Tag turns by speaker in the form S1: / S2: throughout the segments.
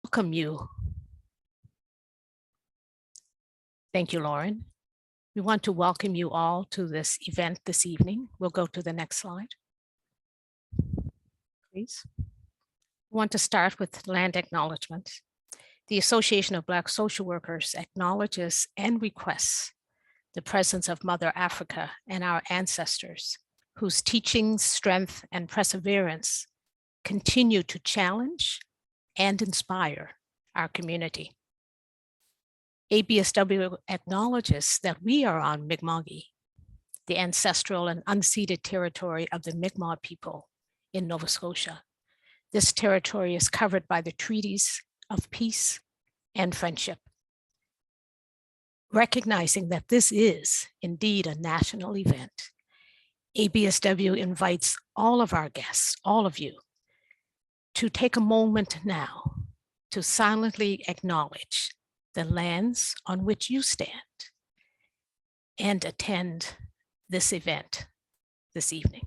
S1: Welcome you. Thank you, Lauren. We want to welcome you all to this event this evening. We'll go to the next slide, please. We want to start with land acknowledgement. The Association of Black Social Workers acknowledges and requests the presence of Mother Africa and our ancestors, whose teachings, strength, and perseverance continue to challenge and inspire our community. ABSW acknowledges that we are on Mi'kma'ki, the ancestral and unceded territory of the Mi'kmaq people in Nova Scotia. This territory is covered by the treaties of peace and friendship. Recognizing that this is indeed a national event, ABSW invites all of our guests, all of you, to take a moment now to silently acknowledge the lands on which you stand and attend this event this evening.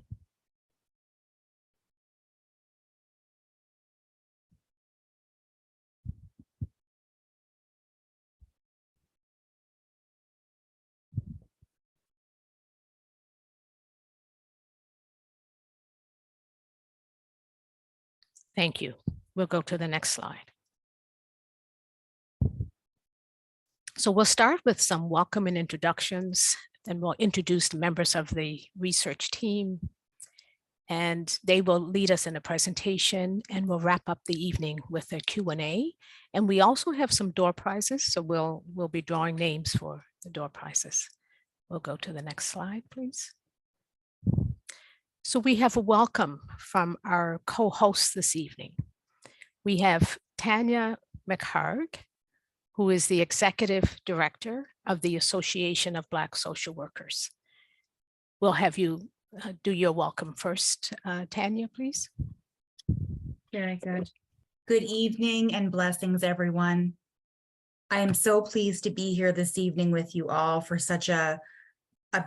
S1: Thank you. We'll go to the next slide. So we'll start with some welcome and introductions, then we'll introduce the members of the research team, and they will lead us in a presentation, and we'll wrap up the evening with a Q&A. And we also have some door prizes, so we'll be drawing names for the door prizes. We'll go to the next slide, please. So we have a welcome from our co-hosts this evening. We have Tanya McHarg, who is the Executive Director of the Association of Black Social Workers. We'll have you do your welcome first. Tanya, please.
S2: Very good. Good evening and blessings, everyone. I am so pleased to be here this evening with you all for such a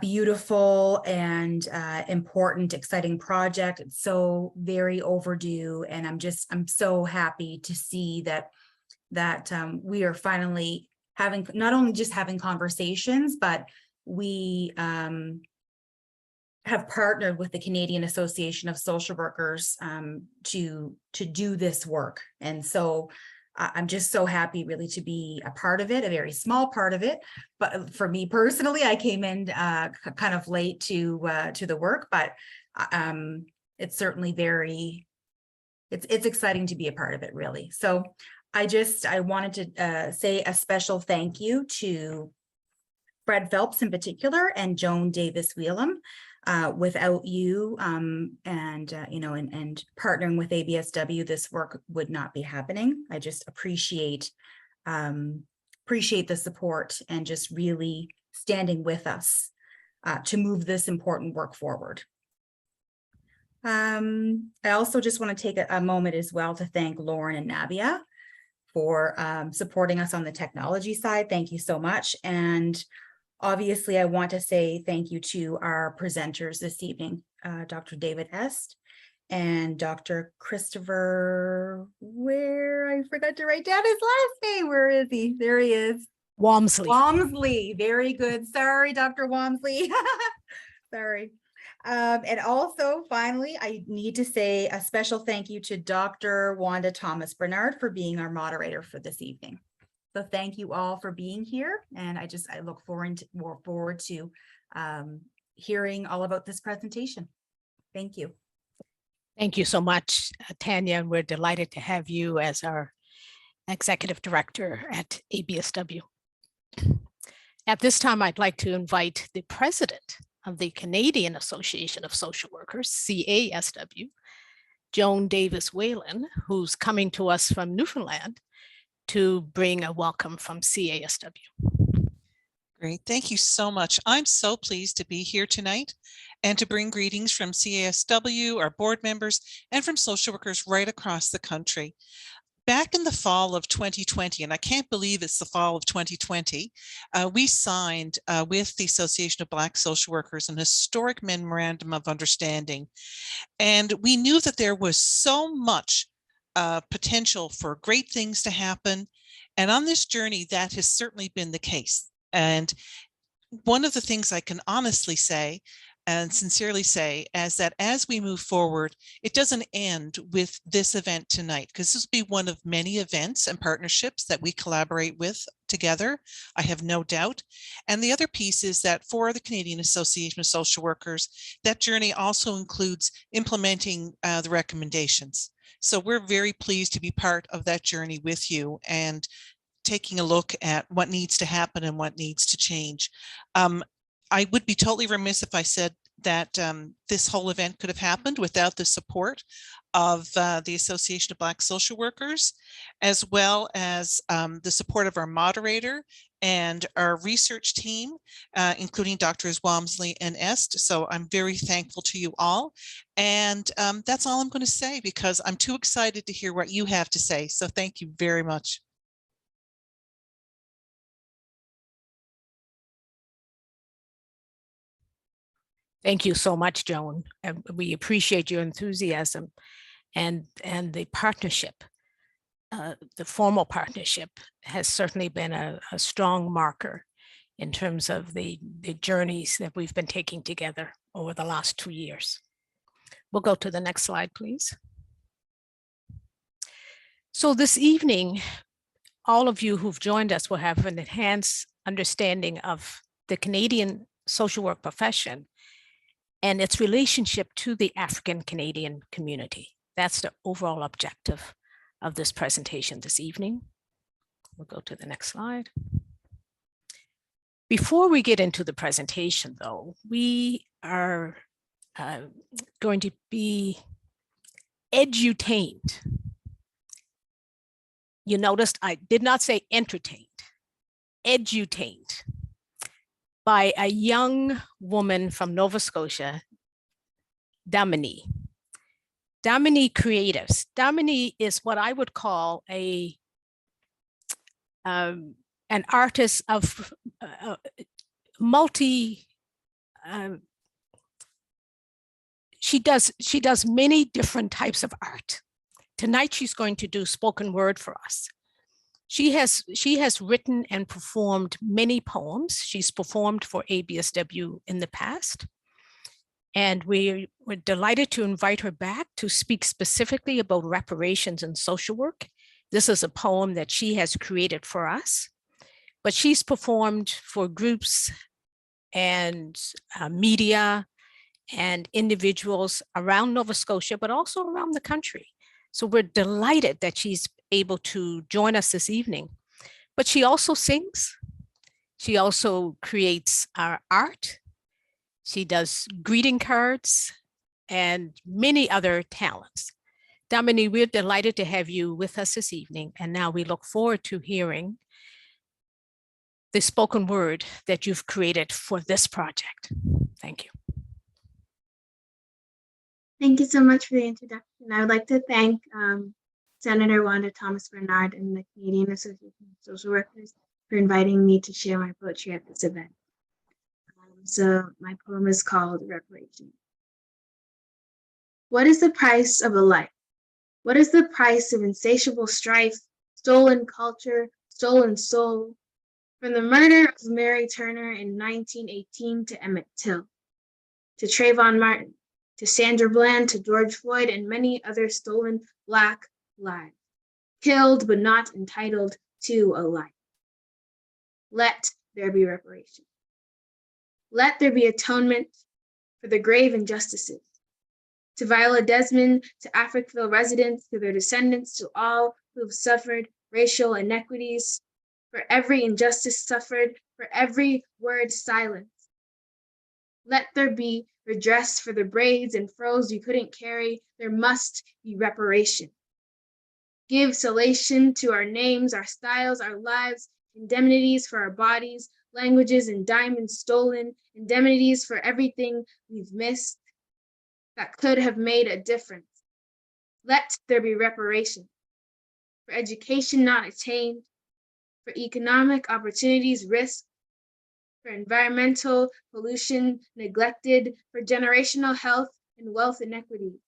S2: beautiful and important, exciting project. It's so very overdue, and I'm so happy to see that we are finally having, not only just having conversations, but we have partnered with the Canadian Association of Social Workers to do this work. And so I'm just so happy really to be a part of it, a very small part of it. But for me personally, I came in kind of late to the work, but it's certainly it's exciting to be a part of it, really. So I wanted to say a special thank you to Fred Phelps in particular and Joan Davis Wheelam. Without you and partnering with ABSW, this work would not be happening. I just appreciate the support and just really standing with us to move this important work forward. I also just want to take a moment as well to thank Lauren and Nabia for supporting us on the technology side. Thank you so much. And obviously, I want to say thank you to our presenters this evening, Dr. David Est and Dr. Christopher, I forgot to write down his last name. Where is he? There he is.
S1: Walmsley.
S2: Walmsley, very good. Sorry, Dr. Walmsley. Sorry. And also, finally, I need to say a special thank you to Dr. Wanda Thomas Bernard for being our moderator for this evening. So thank you all for being here, and I look forward to hearing all about this presentation. Thank you.
S1: Thank you so much, Tanya, and we're delighted to have you as our Executive Director at ABSW. At this time, I'd like to invite the President of the Canadian Association of Social Workers, CASW, Joan Davis Whelan, who's coming to us from Newfoundland, to bring a welcome from CASW.
S3: Great, thank you so much. I'm so pleased to be here tonight and to bring greetings from CASW, our board members, and from social workers right across the country. Back in the fall of 2020, and I can't believe it's the fall of 2020, we signed with the Association of Black Social Workers an historic memorandum of understanding. And we knew that there was so much potential for great things to happen. And on this journey, that has certainly been the case. And one of the things I can honestly say and sincerely say is that as we move forward, it doesn't end with this event tonight, because this will be one of many events and partnerships that we collaborate with together, I have no doubt. And the other piece is that for the Canadian Association of Social Workers, that journey also includes implementing the recommendations. So we're very pleased to be part of that journey with you and taking a look at what needs to happen and what needs to change. I would be totally remiss if I said that this whole event could have happened without the support of the Association of Black Social Workers, as well as the support of our moderator and our research team, including Drs. Walmsley and Est. So I'm very thankful to you all. And that's all I'm going to say, because I'm too excited to hear what you have to say. So thank you very much.
S1: Thank you so much, Joan. And we appreciate your enthusiasm and the partnership. The formal partnership has certainly been a strong marker in terms of the journeys that we've been taking together over the last 2 years. We'll go to the next slide, please. So this evening, all of you who've joined us will have an enhanced understanding of the Canadian social work profession and its relationship to the African Canadian community. That's the overall objective of this presentation this evening. We'll go to the next slide. Before we get into the presentation, though, we are going to be edutained. You noticed I did not say entertained, edutained by a young woman from Nova Scotia, Damini. Damini Creatives. Damini is what I would call an artist of she does many different types of art. Tonight she's going to do spoken word for us. She has written and performed many poems. She's performed for ABSW in the past. And we're delighted to invite her back to speak specifically about reparations and social work. This is a poem that she has created for us, but she's performed for groups and media and individuals around Nova Scotia, but also around the country. So we're delighted that she's able to join us this evening. But she also sings. She also creates our art. She does greeting cards and many other talents. Damini, we're delighted to have you with us this evening. And now we look forward to hearing the spoken word that you've created for this project. Thank you.
S4: Thank you so much for the introduction. I would like to thank Senator Wanda Thomas Bernard and the Canadian Association of Social Workers for inviting me to share my poetry at this event. So my poem is called Reparations. What is the price of a life? What is the price of insatiable strife, stolen culture, stolen soul? From the murder of Mary Turner in 1918 to Emmett Till, to Trayvon Martin, to Sandra Bland, to George Floyd, and many other stolen Black lives, killed but not entitled to a life. Let there be reparation. Let there be atonement for the grave injustices. To Viola Desmond, to Africville residents, to their descendants, to all who have suffered racial inequities, for every injustice suffered, for every word silenced. Let there be redress for the braids and froze you couldn't carry. There must be reparation. Give salation to our names, our styles, our lives, indemnities for our bodies, languages and diamonds stolen, indemnities for everything we've missed that could have made a difference. Let there be reparation for education not attained, for economic opportunities risked, for environmental pollution neglected, for generational health and wealth inequities.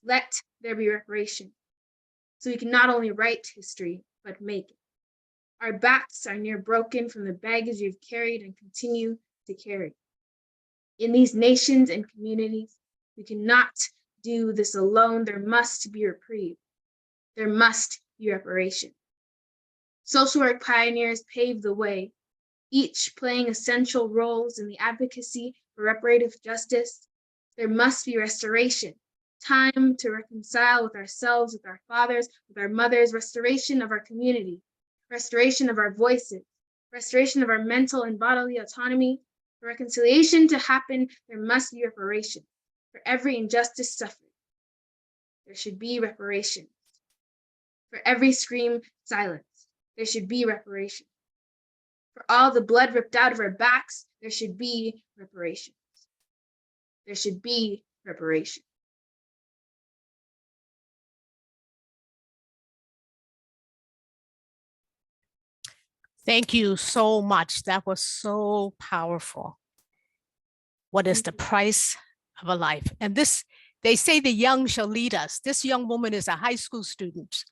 S4: Let there be reparation, so we can not only write history, but make it. Our backs are near broken from the baggage we've carried and continue to carry. In these nations and communities, we cannot do this alone. There must be reprieve. There must be reparation. Social work pioneers paved the way, each playing essential roles in the advocacy for reparative justice. There must be restoration, time to reconcile with ourselves, with our fathers, with our mothers, restoration of our community, restoration of our voices, restoration of our mental and bodily autonomy. For reconciliation to happen, there must be reparation. For every injustice suffered, there should be reparation. For every scream silenced, there should be reparation. For all the blood ripped out of our backs, there should be reparations. There should be reparation.
S1: Thank you so much. That was so powerful. What is the price of a life? And this, they say the young shall lead us. This young woman is a high school student.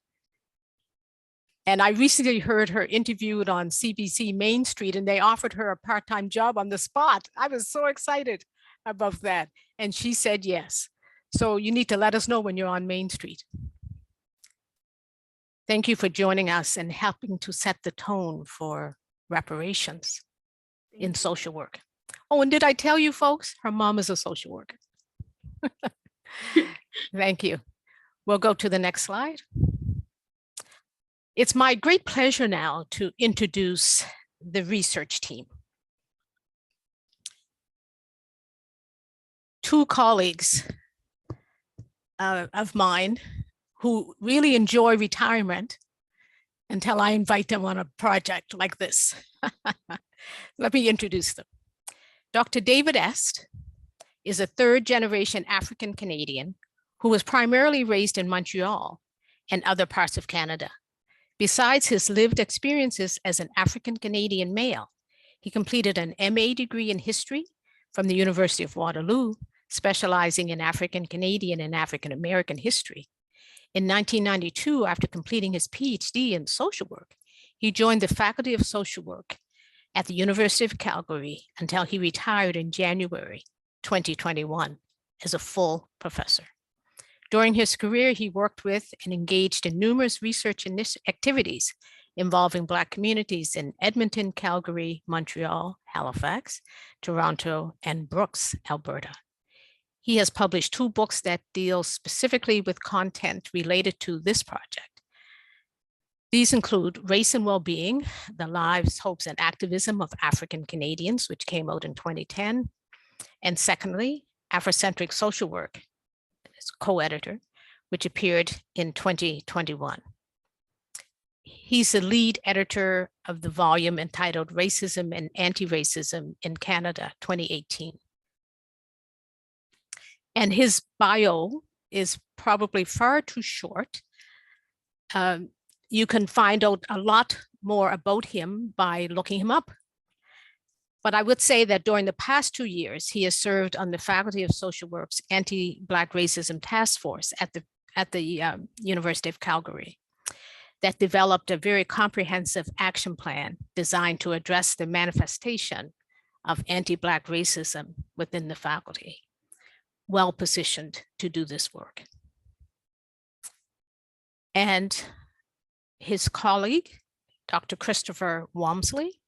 S1: And I recently heard her interviewed on CBC Main Street, and they offered her a part-time job on the spot. I was so excited about that. And she said yes. So you need to let us know when you're on Main Street. Thank you for joining us and helping to set the tone for reparations in social work. Oh, and did I tell you folks, her mom is a social worker. Thank you. We'll go to the next slide. It's my great pleasure now to introduce the research team. Two colleagues of mine who really enjoy retirement until I invite them on a project like this. Let me introduce them. Dr. David Est is a third-generation African Canadian who was primarily raised in Montreal and other parts of Canada. Besides his lived experiences as an African Canadian male, he completed an MA degree in history from the University of Waterloo, specializing in African Canadian and African American history. In 1992, after completing his PhD in social work, he joined the Faculty of Social Work at the University of Calgary until he retired in January 2021 as a full professor. During his career, he worked with and engaged in numerous research activities involving Black communities in Edmonton, Calgary, Montreal, Halifax, Toronto, and Brooks, Alberta. He has published 2 books that deal specifically with content related to this project. These include Race and Wellbeing, The Lives, Hopes, and Activism of African Canadians, which came out in 2010. And secondly, Afrocentric Social Work, as co-editor, which appeared in 2021. He's the lead editor of the volume entitled Racism and Anti-Racism in Canada, 2018. And his bio is probably far too short. You can find out a lot more about him by looking him up. But I would say that during the past 2 years, he has served on the Faculty of Social Work's Anti-Black Racism Task Force at the University of Calgary that developed a very comprehensive action plan designed to address the manifestation of anti-Black racism within the faculty. Well positioned to do this work. And his colleague, Dr. Christopher Walmsley.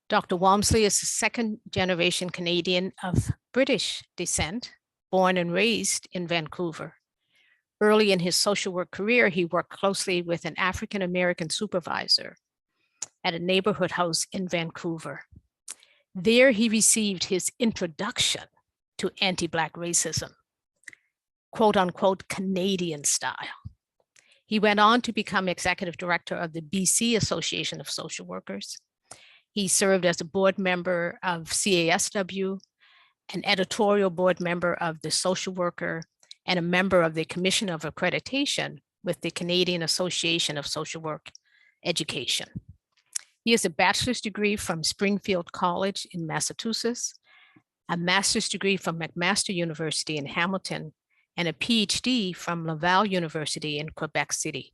S1: Dr. Walmsley is a second-generation Canadian of British descent, born and raised in Vancouver. Early in his social work career, he worked closely with an African-American supervisor at a neighborhood house in Vancouver. There he received his introduction to anti-Black racism, quote unquote, Canadian style. He went on to become executive director of the BC Association of Social Workers. He served as a board member of CASW, an editorial board member of the Social Worker, and a member of the Commission of Accreditation with the Canadian Association of Social Work Education. He has a bachelor's degree from Springfield College in Massachusetts, a master's degree from McMaster University in Hamilton, and a PhD from Laval University in Quebec City.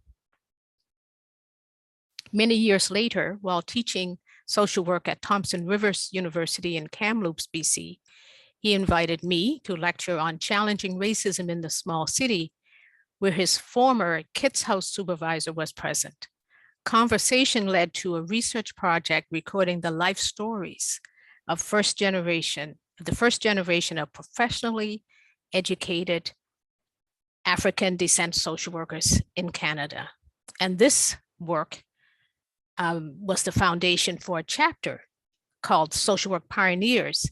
S1: Many years later, while teaching social work at Thompson Rivers University in Kamloops, BC, he invited me to lecture on challenging racism in the small city, where his former Kits House supervisor was present. Conversation led to a research project recording the life stories of the first generation of professionally educated African descent social workers in Canada. And this work was the foundation for a chapter called Social Work Pioneers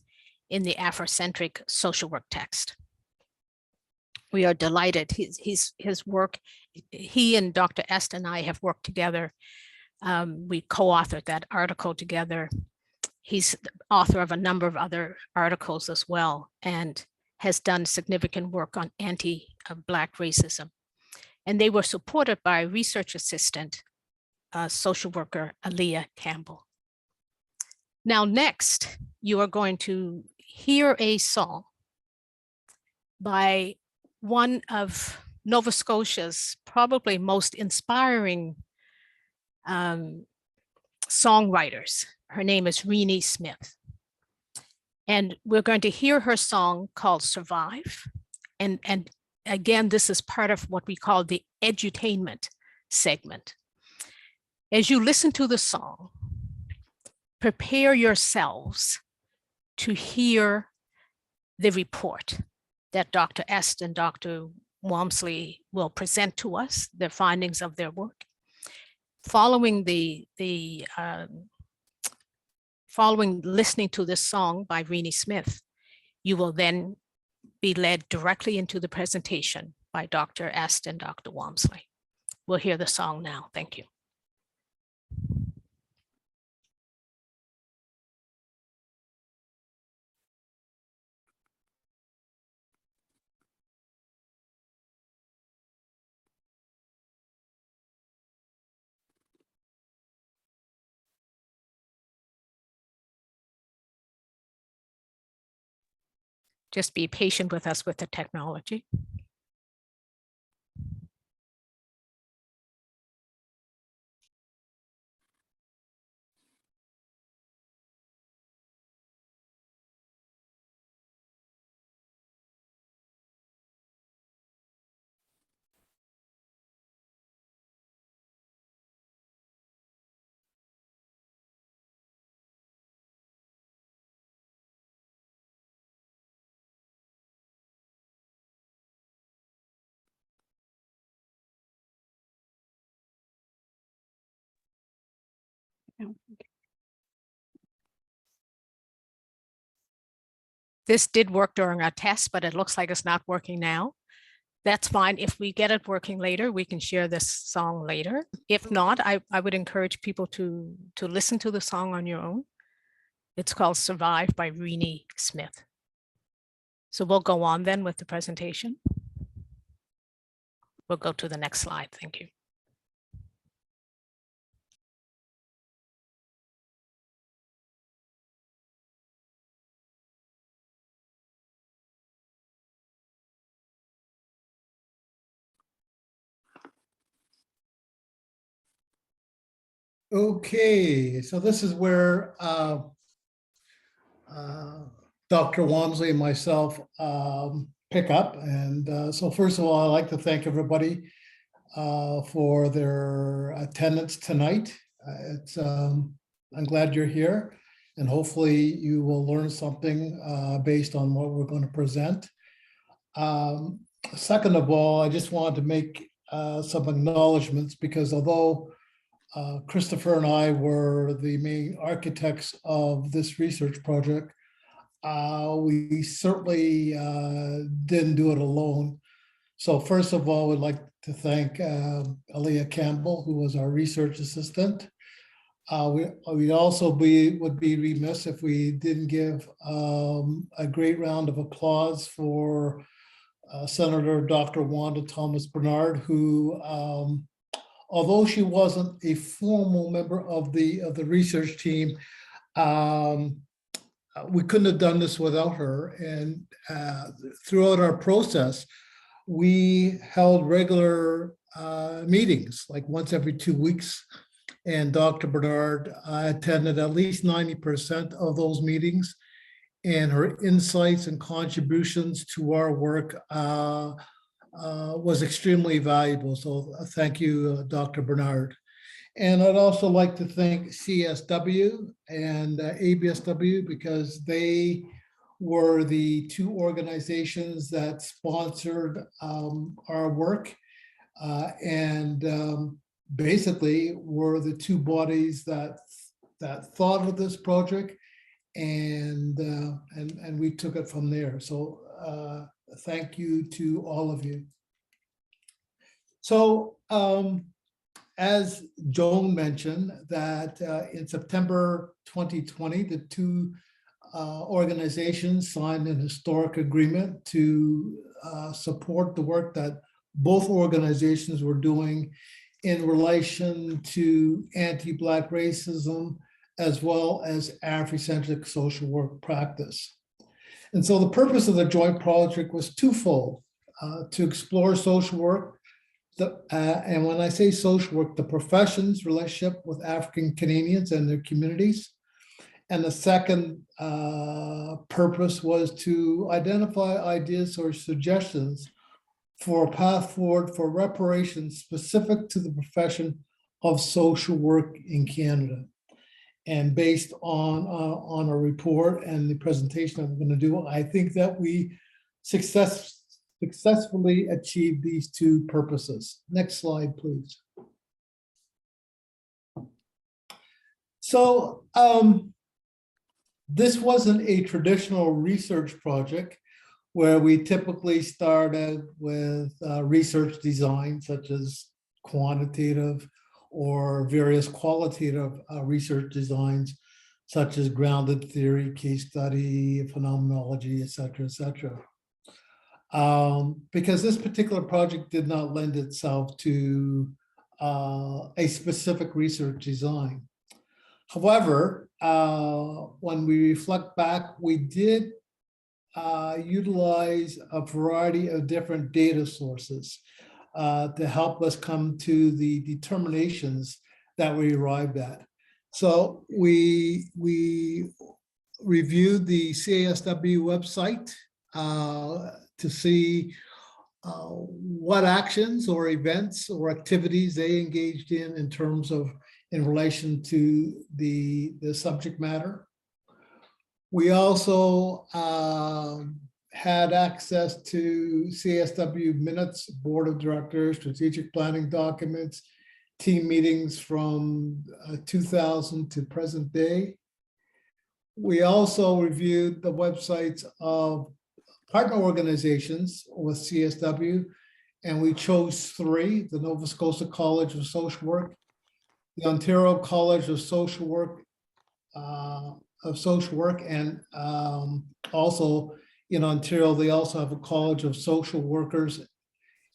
S1: in the Afrocentric social work text. We are delighted. His work, he and Dr. Est and I have worked together. We co-authored that article together. He's the author of a number of other articles as well, and has done significant work on anti-Black racism. And they were supported by research assistant, social worker, Aaliyah Campbell. Now, next, you are going to hear a song by one of Nova Scotia's probably most inspiring songwriters. Her name is Renee Smith. And we're going to hear her song called Survive. And again, this is part of what we call the edutainment segment. As you listen to the song, prepare yourselves to hear the report that Dr. Est and Dr. Walmsley will present to us, the findings of their work. Following following listening to this song by Renee Smith, you will then be led directly into the presentation by Dr. Est and Dr. Walmsley. We'll hear the song now. Thank you. Just be patient with us with the technology. This did work during our test, but it looks like it's not working now. That's fine. If we get it working later, we can share this song later. If not, I would encourage people to listen to the song on your own. It's called Survive by Renee Smith. So we'll go on then with the presentation. We'll go to the next slide. Thank you.
S5: Okay, so this is where Dr. Walmsley and myself pick up. And so first of all, I'd like to thank everybody for their attendance tonight. I'm glad you're here, and hopefully you will learn something based on what we're going to present. Second of all, I just wanted to make some acknowledgements, because although Christopher and I were the main architects of this research project, we certainly didn't do it alone. So first of all, we'd like to thank Aaliyah Campbell, who was our research assistant. We'd also would be remiss if we didn't give a great round of applause for Senator Dr. Wanda Thomas Bernard, who although she wasn't a formal member of the research team, we couldn't have done this without her. And throughout our process, we held regular meetings, like once every 2 weeks. And Dr. Bernard attended at least 90% of those meetings. And her insights and contributions to our work was extremely valuable. So thank you, Dr. Bernard. And I'd also like to thank CSW and ABSW, because they were the two organizations that sponsored our work, and basically were the two bodies that thought of this project, and we took it from there. So thank you to all of you. So as Joan mentioned, that in September 2020, the two organizations signed an historic agreement to support the work that both organizations were doing in relation to anti-Black racism, as well as Afrocentric social work practice. And so the purpose of the joint project was twofold: to explore social work, and when I say social work, the profession's relationship with African Canadians and their communities. And the second purpose was to identify ideas or suggestions for a path forward for reparations specific to the profession of social work in Canada. And based on a report and the presentation I'm going to do, I think that we successfully achieved these two purposes. Next slide, please. So this wasn't a traditional research project where we typically started with research design, such as quantitative or various qualitative research designs, such as grounded theory, case study, phenomenology, et cetera, et cetera. Because this particular project did not lend itself to a specific research design. However, when we reflect back, we did utilize a variety of different data sources to help us come to the determinations that we arrived at. So we reviewed the CASW website to see what actions or events or activities they engaged in terms of in relation to the subject matter. We also had access to CSW minutes, board of directors, strategic planning documents, team meetings from 2000 to present day. We also reviewed the websites of partner organizations with CSW, and we chose three: the Nova Scotia College of Social Work, the Ontario College of Social Work, and also in Ontario, they also have a College of Social Workers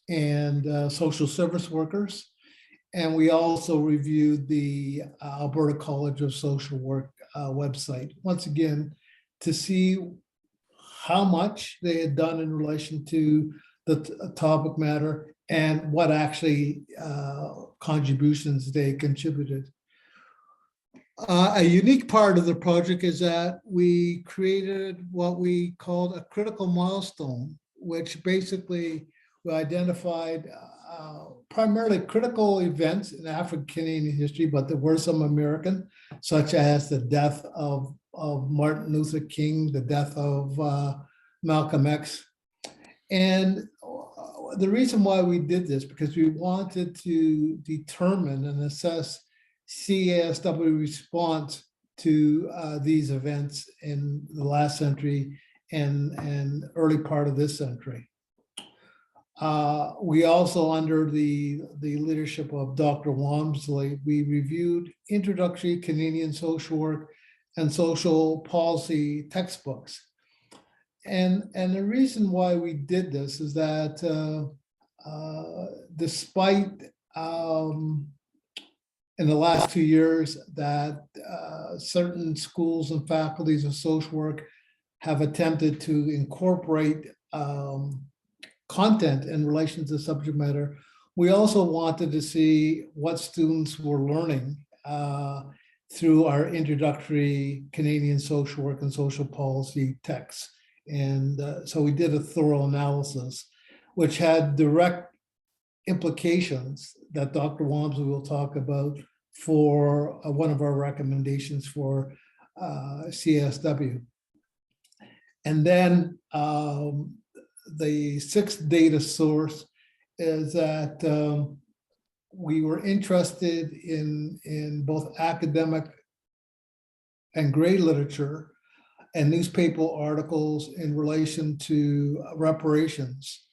S5: and Social Service Workers. And we also reviewed the Alberta College of Social Work website, once again, to see how much they had done in relation to the topic matter and what actually contributions they contributed. A unique part of the project is that we created what we called a critical milestone, which basically we identified primarily critical events in African Canadian history, but there were some American, such as the death of Martin Luther King, the death of Malcolm X. And the reason why we did this, because we wanted to determine and assess CASW response to these events in the last century and early part of this century. We also, under the leadership of Dr. Walmsley, we reviewed introductory Canadian social work and social policy textbooks. And the reason why we did this is that despite in the last 2 years that certain schools and faculties of social work have attempted to incorporate content in relation to subject matter. We also wanted to see what students were learning through our introductory Canadian social work and social policy texts. And so we did a thorough analysis, which had direct implications that Dr. Walmsley will talk about for one of our recommendations for CSW. And then the sixth data source is that we were interested in both academic and grade literature and newspaper articles in relation to reparations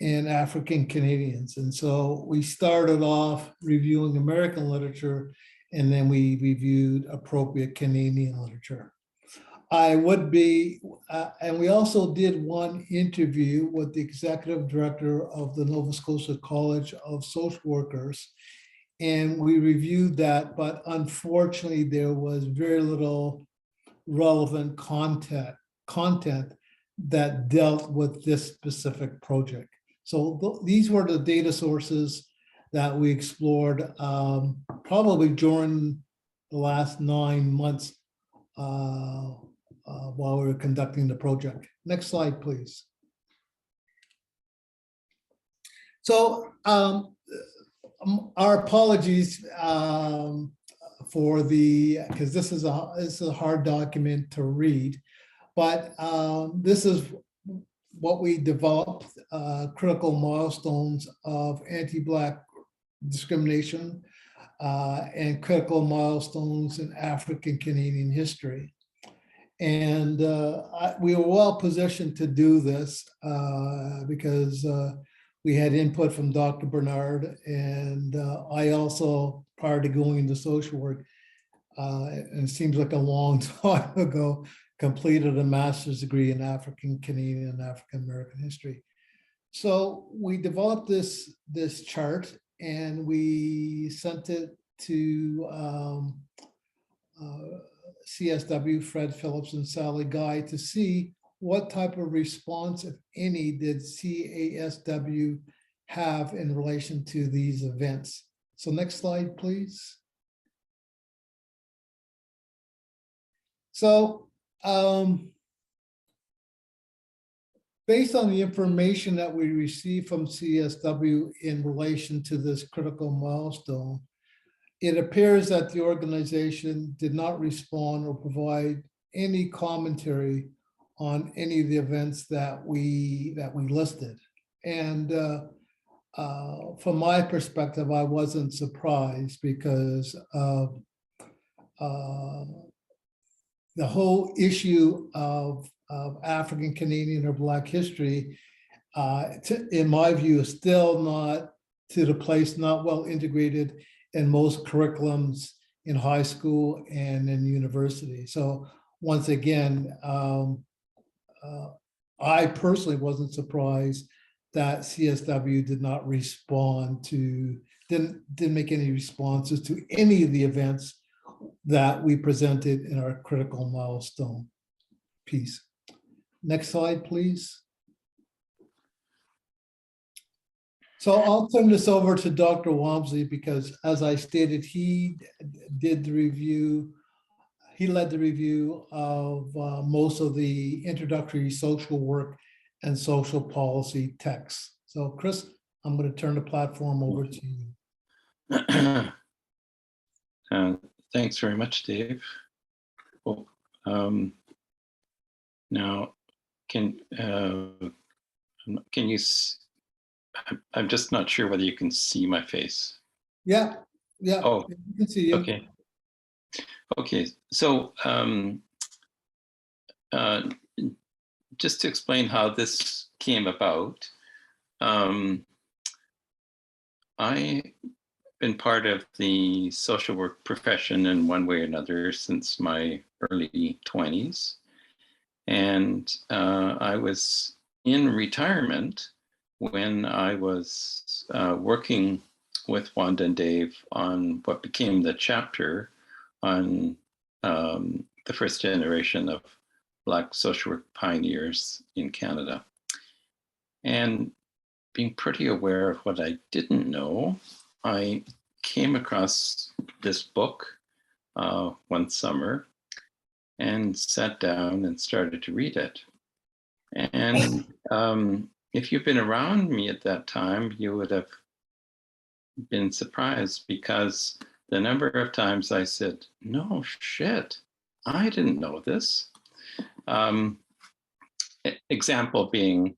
S5: in African Canadians. And so we started off reviewing American literature, and then we reviewed appropriate Canadian literature. I would be, and we also did one interview with the executive director of the Nova Scotia College of Social Workers, and we reviewed that, but unfortunately there was very little relevant content that dealt with this specific project. So these were the data sources that we explored probably during the last 9 months while we were conducting the project. Next slide, please. So our apologies for because this is a hard document to read, but this is what we developed, critical milestones of anti-Black discrimination and critical milestones in African Canadian history. And we were well positioned to do this because we had input from Dr. Bernard, and I also, prior to going into social work, and it seems like a long time ago, completed a master's degree in African Canadian and African American history. So we developed this chart, and we sent it to CSW, Fred Phillips and Sally Guy, to see what type of response, if any, did CASW have in relation to these events. So next slide, please. So based on the information that we received from CSW in relation to this critical milestone, it appears that the organization did not respond or provide any commentary on any of the events that we listed. And from my perspective, I wasn't surprised, because of the whole issue of African Canadian or Black history, in my view, is still not to the place, not well integrated in most curriculums in high school and in university. So once again, I personally wasn't surprised that CSW did not respond to, didn't make any responses to any of the events that we presented in our critical milestone piece. Next slide, please. So I'll turn this over to Dr. Walmsley, because as I stated, he did the review. He led the review of most of the introductory social work and social policy texts. So Chris, I'm going to turn the platform over to you.
S6: Thanks very much, Dave. Well, now, can you? I'm just not sure whether you can see my face.
S5: Yeah.
S6: Oh,
S5: you can see you.
S6: Okay. Okay. So, just to explain how this came about, I've been part of the social work profession in one way or another since my early 20s. And I was in retirement when I was working with Wanda and Dave on what became the chapter on the first generation of Black social work pioneers in Canada. And being pretty aware of what I didn't know, I came across this book one summer and sat down and started to read it. And if you've been around me at that time, you would have been surprised, because the number of times I said, no shit, I didn't know this. Example being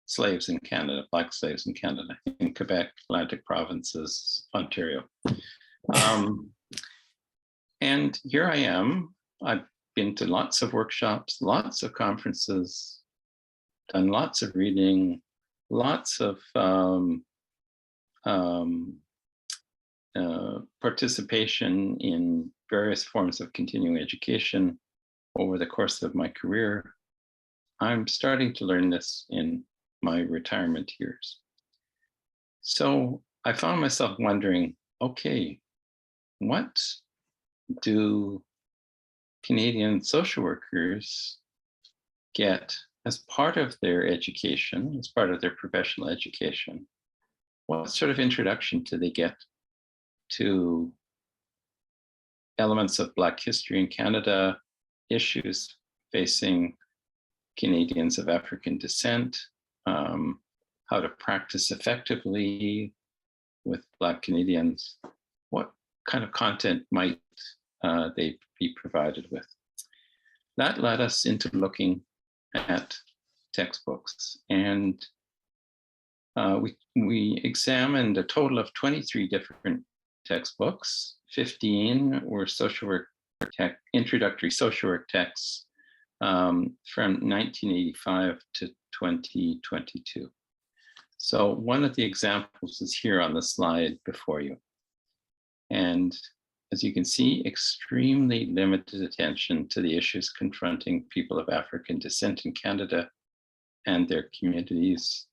S6: slaves in Canada, Black slaves in Canada, in Quebec, Atlantic provinces, Ontario. And here I am. I've been to lots of workshops, lots of conferences, done lots of reading, lots of participation in various forms of continuing education over the course of my career. I'm starting to learn this in my retirement years. So I found myself wondering, okay, what do Canadian social workers get as part of their education, as part of their professional education? What sort of introduction do they get to elements of Black history in Canada, issues facing Canadians of African descent, how to practice effectively with Black Canadians? What kind of content might they be provided with? That led us into looking at textbooks, and we examined a total of 23 different textbooks. 15 were social work introductory social work texts from 1985 to 2022. So one of the examples is here on the slide before you. And as you can see, extremely limited attention to the issues confronting people of African descent in Canada and their communities.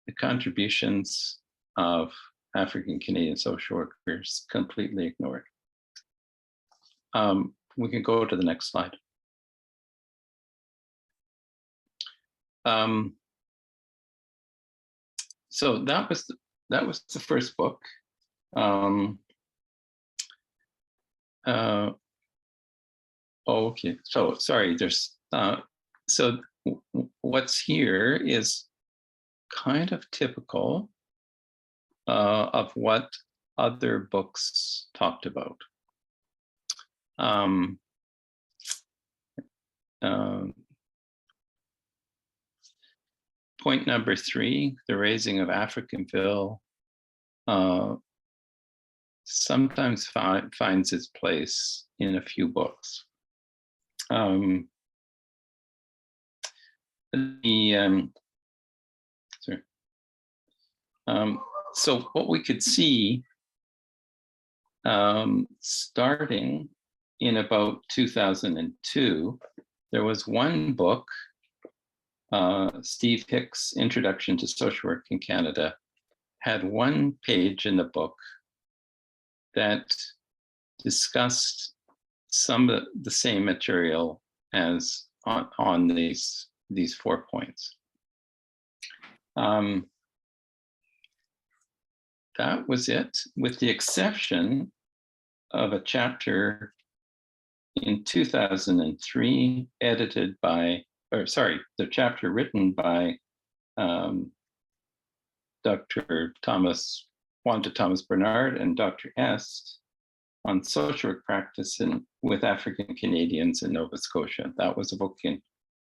S6: The contributions of African Canadian social workers completely ignored. We can go to the next slide. So that was the first book. Okay, so sorry, there's so what's here is kind of typical of what other books talked about. Point number 3, the raising of Africanville sometimes finds its place in a few books. So what we could see starting in about 2002, there was one book, Steve Hicks' Introduction to Social Work in Canada, had one page in the book that discussed some of the same material as on these 4 points. That was it, with the exception of a chapter in 2003 edited by, or sorry, the chapter written by Dr. Wanda Thomas Bernard and Dr. Est on social work practice with African Canadians in Nova Scotia. That was a book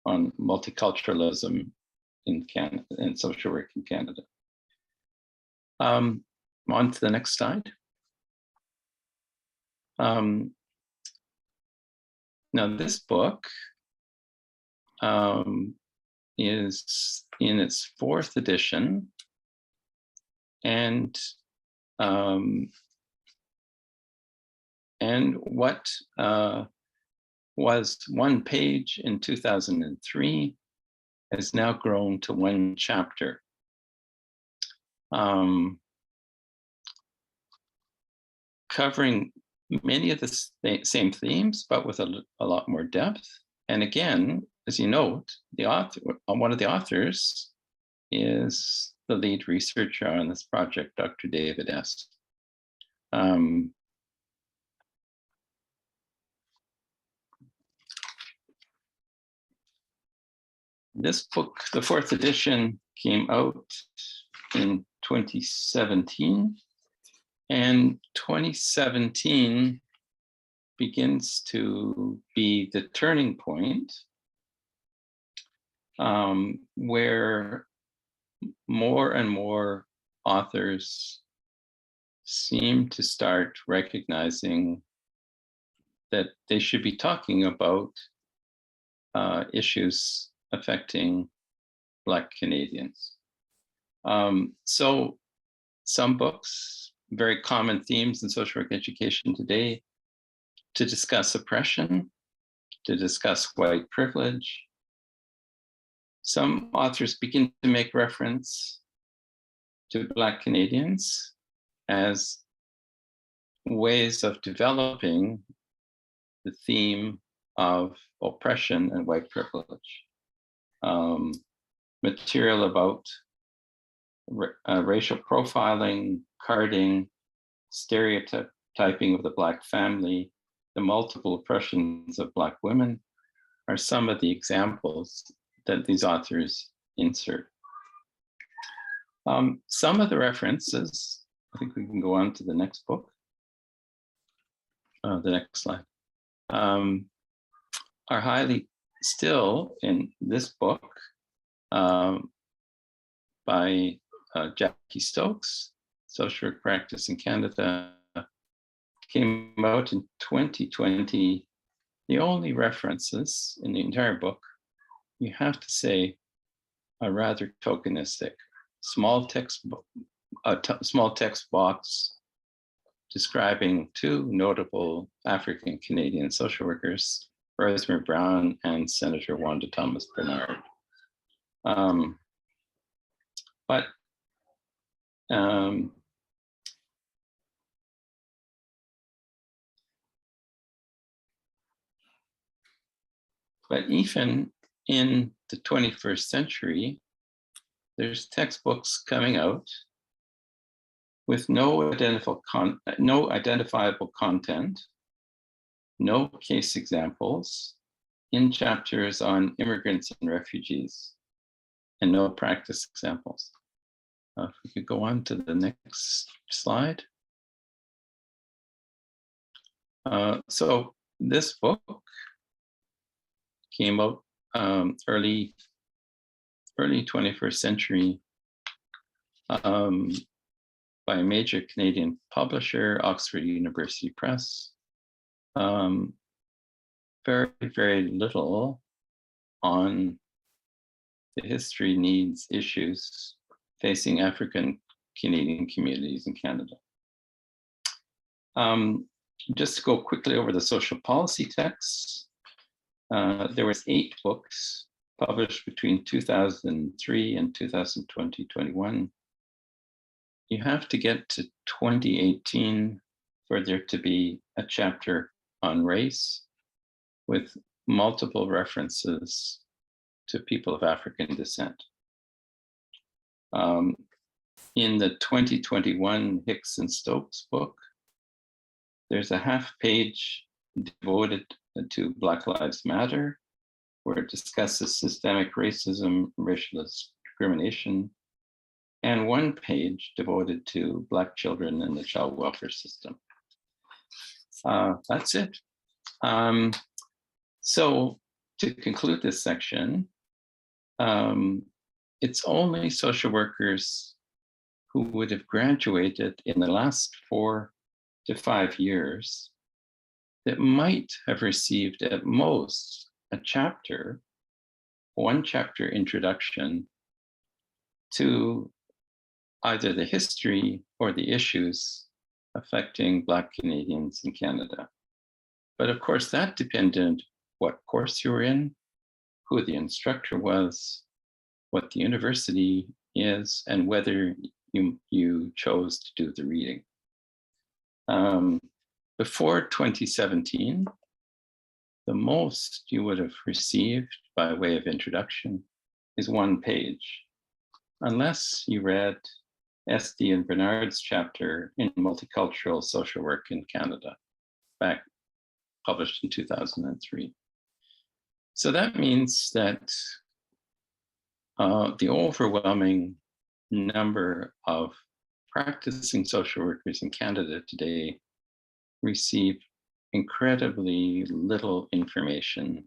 S6: on multiculturalism in Canada and social work in Canada. On to the next slide. Now this book is in its 4th edition, and what was one page in 2003 has now grown to one chapter. Covering many of the same themes, but with a lot more depth. And again, as you note, the author, one of the authors is the lead researcher on this project, Dr. David S. This book, the fourth edition, came out in 2017, and 2017 begins to be the turning point where more and more authors seem to start recognizing that they should be talking about issues affecting Black Canadians. So some books, very common themes in social work education today, to discuss oppression, to discuss white privilege. Some authors begin to make reference to Black Canadians as ways of developing the theme of oppression and white privilege. Material about racial profiling, carding, stereotyping of the Black family, the multiple oppressions of Black women are some of the examples that these authors insert. Some of the references, I think we can go on to the next book, the next slide, are highly still in this book by Jackie Stokes, Social Work Practice in Canada, came out in 2020. The only references in the entire book, you have to say, are rather tokenistic. Small text box describing two notable African Canadian social workers, Rosemary Brown and Senator Wanda Thomas Bernard. But even in the 21st century, there's textbooks coming out with no identifiable content, no case examples in chapters on immigrants and refugees, and no practice examples. If we could go on to the next slide. So this book came out early 21st century by a major Canadian publisher, Oxford University Press. Very, very little on the history, needs, issues facing African Canadian communities in Canada. Just to go quickly over the social policy texts, there was 8 books published between 2003 and 2020-21. You have to get to 2018 for there to be a chapter on race with multiple references to people of African descent. In the 2021 Hicks and Stokes book, there's a half page devoted to Black Lives Matter, where it discusses systemic racism, racial discrimination, and one page devoted to Black children and the child welfare system. That's it. So to conclude this section, it's only social workers who would have graduated in the last 4 to 5 years that might have received at most a chapter, 1 chapter introduction to either the history or the issues affecting Black Canadians in Canada. But of course, that depended what course you were in, who the instructor was, what the university is, and whether you chose to do the reading. Before 2017, the most you would have received by way of introduction is 1 page. unless you read Esty and Bernard's chapter in Multicultural Social Work in Canada, back published in 2003. So that means that the overwhelming number of practicing social workers in Canada today receive incredibly little information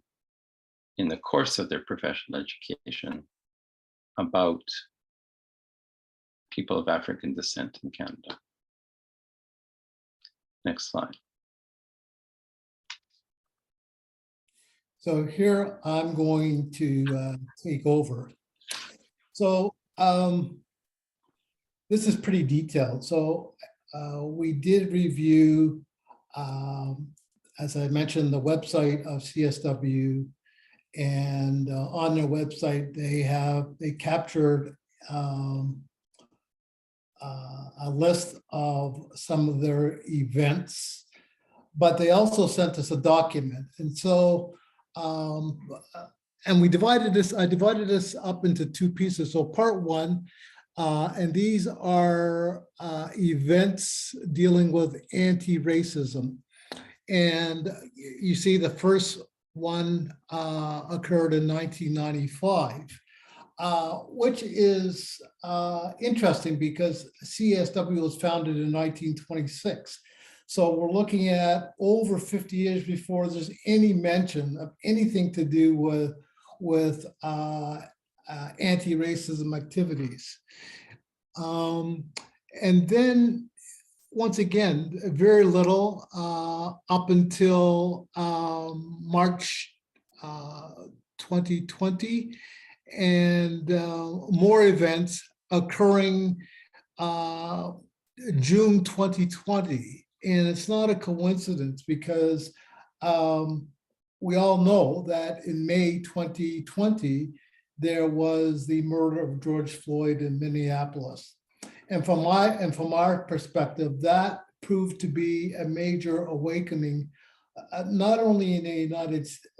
S6: in the course of their professional education about people of African descent in Canada. Next slide.
S5: So here I'm going to take over. So this is pretty detailed. So we did review, as I mentioned, the website of CSW, and on their website they captured a list of some of their events, but they also sent us a document. And so and I divided this up into two pieces. So part one, and these are events dealing with anti-racism. And you see the first one occurred in 1995, which is interesting because CSW was founded in 1926. So we're looking at over 50 years before there's any mention of anything to do with anti-racism activities. And then once again, very little up until March 2020, and more events occurring June 2020. And it's not a coincidence because we all know that in May 2020, there was the murder of George Floyd in Minneapolis. And from our perspective, that proved to be a major awakening, not only in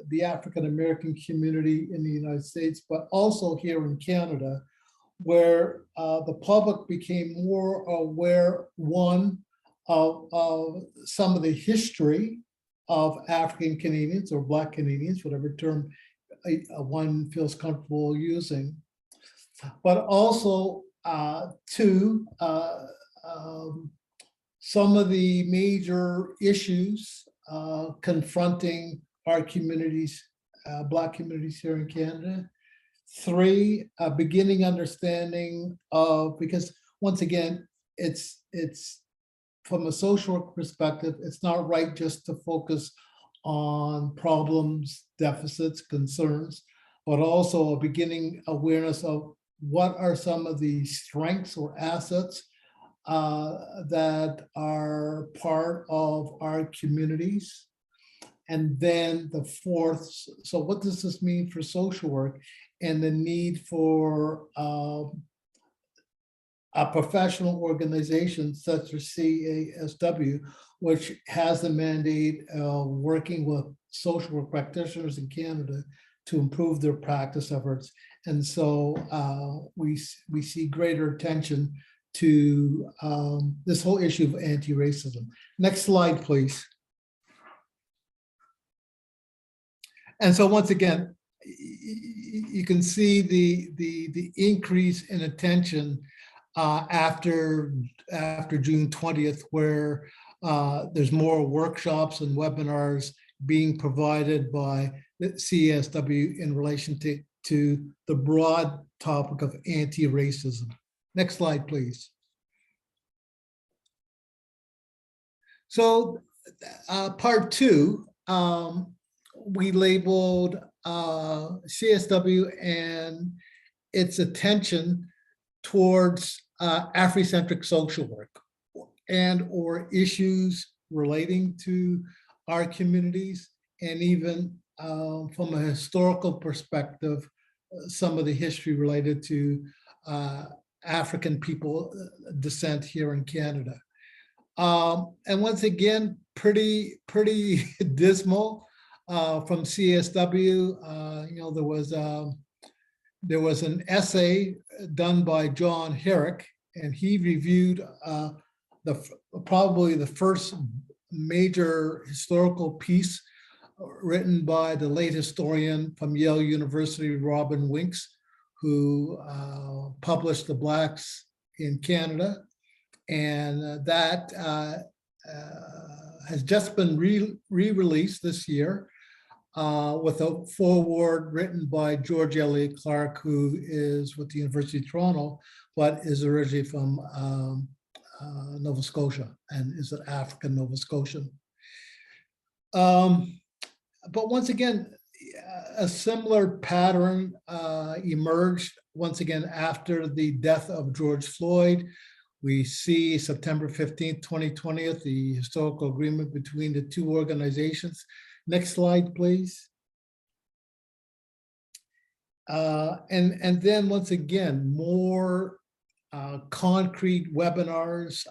S5: the African-American community in the United States, but also here in Canada, where the public became more aware, one, of some of the history of African Canadians or Black Canadians, whatever term one feels comfortable using, but also two, some of the major issues confronting our communities, Black communities here in Canada. Three, a beginning understanding of, because once again, it's from a social work perspective, it's not right just to focus on problems, deficits, concerns, but also a beginning awareness of what are some of the strengths or assets that are part of our communities. And then the fourth, so what does this mean for social work and the need for a professional organization such as CASW, which has the mandate of working with social work practitioners in Canada to improve their practice efforts. And so we see greater attention to this whole issue of anti-racism. Next slide, please. And so once again, you can see the increase in attention after June 20th, where there's more workshops and webinars being provided by the CSW in relation to the broad topic of anti-racism. Next slide, please. So part two, we labeled CSW and its attention towards Afrocentric social work and or issues relating to our communities, and even from a historical perspective, some of the history related to African people descent here in Canada. And once again, pretty dismal from CSW. There was there was an essay done by John Herrick, and he reviewed probably the first major historical piece written by the late historian from Yale University, Robin Winks, who published The Blacks in Canada. And that has just been re-released this year with a foreword written by George Elliott Clark, who is with the University of Toronto, but is originally from Nova Scotia and is an African Nova Scotian. But once again, a similar pattern emerged once again after the death of George Floyd. We see September 15th, 2020, the historical agreement between the two organizations. Next slide, please. And then once again, more concrete webinars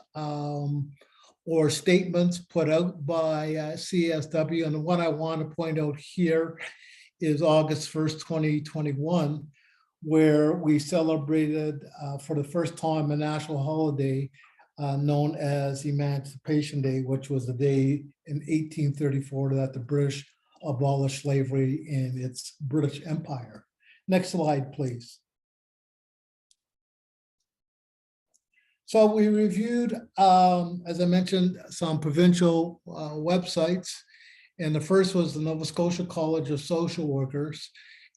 S5: or statements put out by CSW. And the one I want to point out here is August 1st, 2021, where we celebrated for the first time a national holiday known as Emancipation Day, which was the day in 1834 that the British abolished slavery in its British Empire. Next slide, please. So we reviewed, as I mentioned, some provincial websites, and the first was the Nova Scotia College of Social Workers.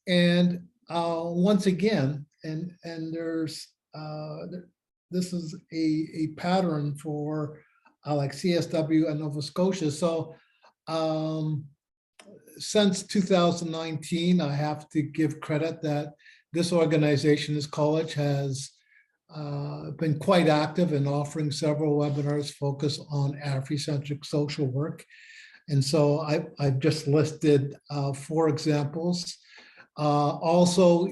S5: And once again, and there's this is a pattern for like CSW and Nova Scotia. So since 2019, I have to give credit that this organization, this college, has been quite active in offering several webinars focused on Afrocentric social work. And so I've just listed 4 examples. Also,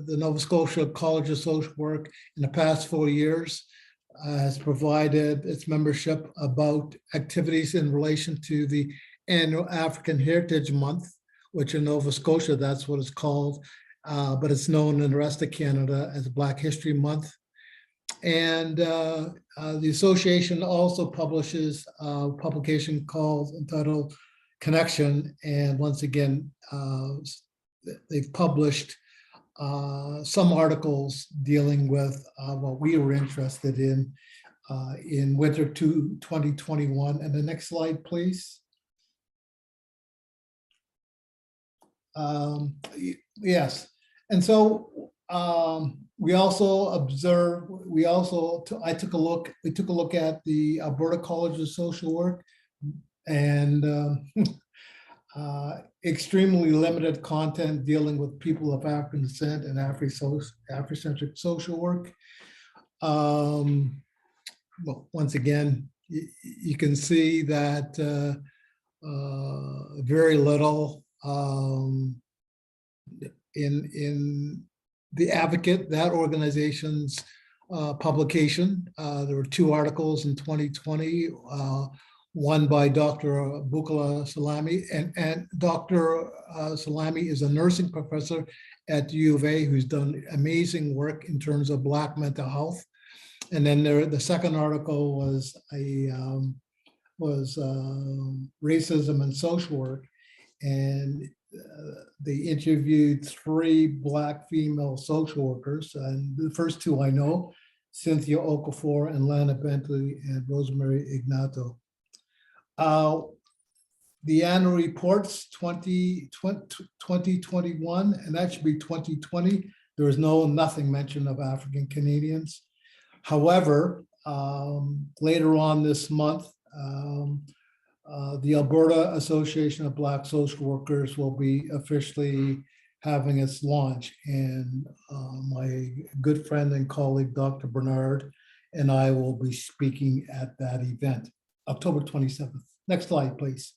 S5: the Nova Scotia College of Social Work in the past 4 years has provided its membership about activities in relation to the annual African Heritage Month, which in Nova Scotia, that's what it's called, but it's known in the rest of Canada as Black History Month. And the association also publishes a publication entitled Connection. And once again, they've published some articles dealing with what we were interested in winter 2021. And the next slide, please. Yes, and so we also observed. We took a look at the Alberta College of Social Work, and extremely limited content dealing with people of African descent and Afrocentric social work. Well, once again, you can see that very little in the Advocate, that organization's publication. There were 2 articles in 2020, one by Dr. Bukola Salami, and Dr. Salami is a nursing professor at the U of A who's done amazing work in terms of Black mental health. And then the second article was racism and social work, and they interviewed 3 Black female social workers, and the first 2 I know, Cynthia Okafor and Lana Bentley and Rosemary Ignato. The annual reports 2021, and that should be 2020. There was nothing mentioned of African Canadians. However, later on this month, the Alberta Association of Black Social Workers will be officially having its launch. And my good friend and colleague, Dr. Bernard, and I will be speaking at that event, October 27th. Next slide, please.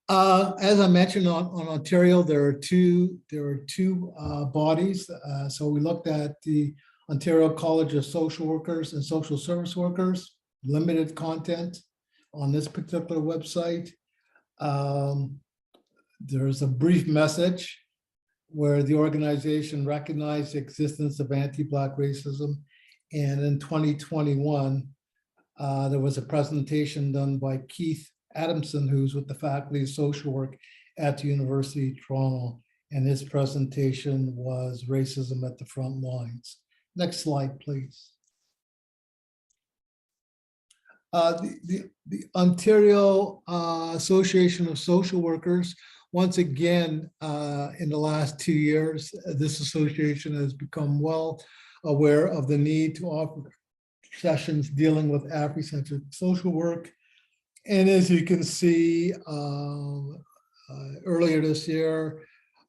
S5: As I mentioned on Ontario, there are two bodies. So we looked at the Ontario College of Social Workers and Social Service Workers, limited content on this particular website. there's a brief message where the organization recognized the existence of anti-Black racism. And in 2021, there was a presentation done by Keith Adamson, who's with the Faculty of Social Work at the University of Toronto. And his presentation was Racism at the Front Lines. Next slide, please. The Ontario Association of Social Workers, once again, in the last 2 years, this association has become well aware of the need to offer sessions dealing with Afrocentric social work. And as you can see, earlier this year,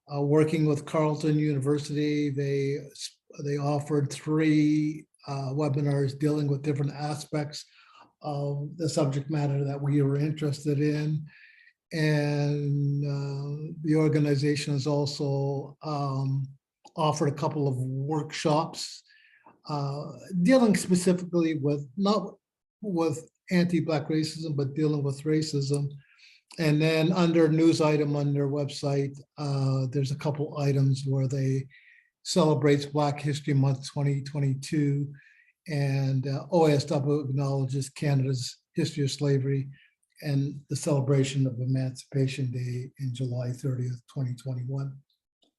S5: working with Carleton University, they offered 3 webinars dealing with different aspects of the subject matter that we were interested in. And the organization has also offered a couple of workshops dealing specifically with, not with anti-Black racism, but dealing with racism. And then under news item on their website, there's a couple items where they celebrates Black History Month 2022, and OASW acknowledges Canada's history of slavery and the celebration of Emancipation Day in July 30th, 2021.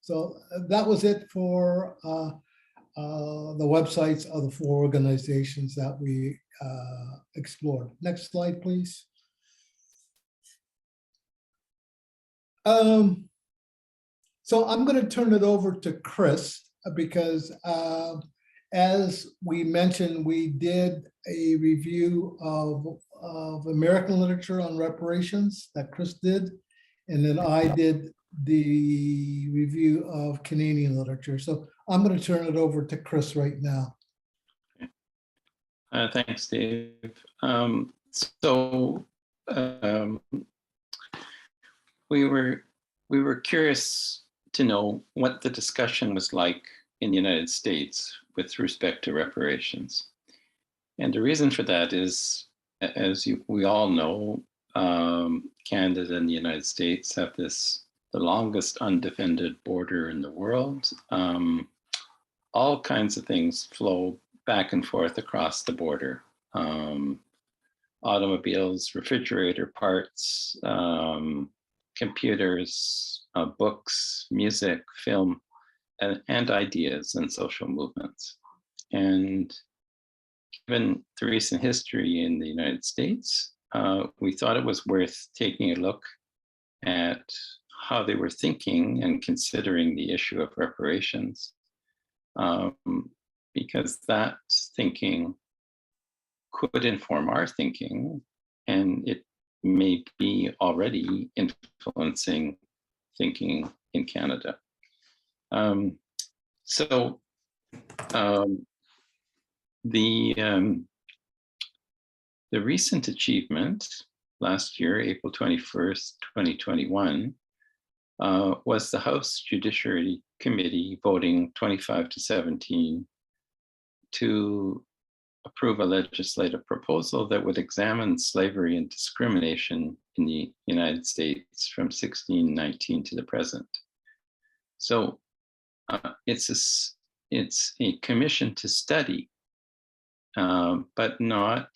S5: So that was it for the websites of the 4 organizations that we explored. Next slide, please. So I'm going to turn it over to Chris because as we mentioned, we did a review of American literature on reparations that Chris did, and then I did the review of Canadian literature. So I'm going to turn it over to Chris right now.
S6: Thanks, Dave. We were curious to know what the discussion was like in the United States with respect to reparations. And the reason for that is, as we all know, Canada and the United States have the longest undefended border in the world. All kinds of things flow back and forth across the border. Automobiles, refrigerator parts, computers, books, music, film, and ideas and social movements. And given the recent history in the United States, we thought it was worth taking a look at how they were thinking and considering the issue of reparations, because that thinking could inform our thinking, and it may be already influencing thinking in Canada. The recent achievement last year, April 21st, 2021, was the House Judiciary Committee voting 25-17 to approve a legislative proposal that would examine slavery and discrimination in the United States from 1619 to the present. So it's a commission to study, but not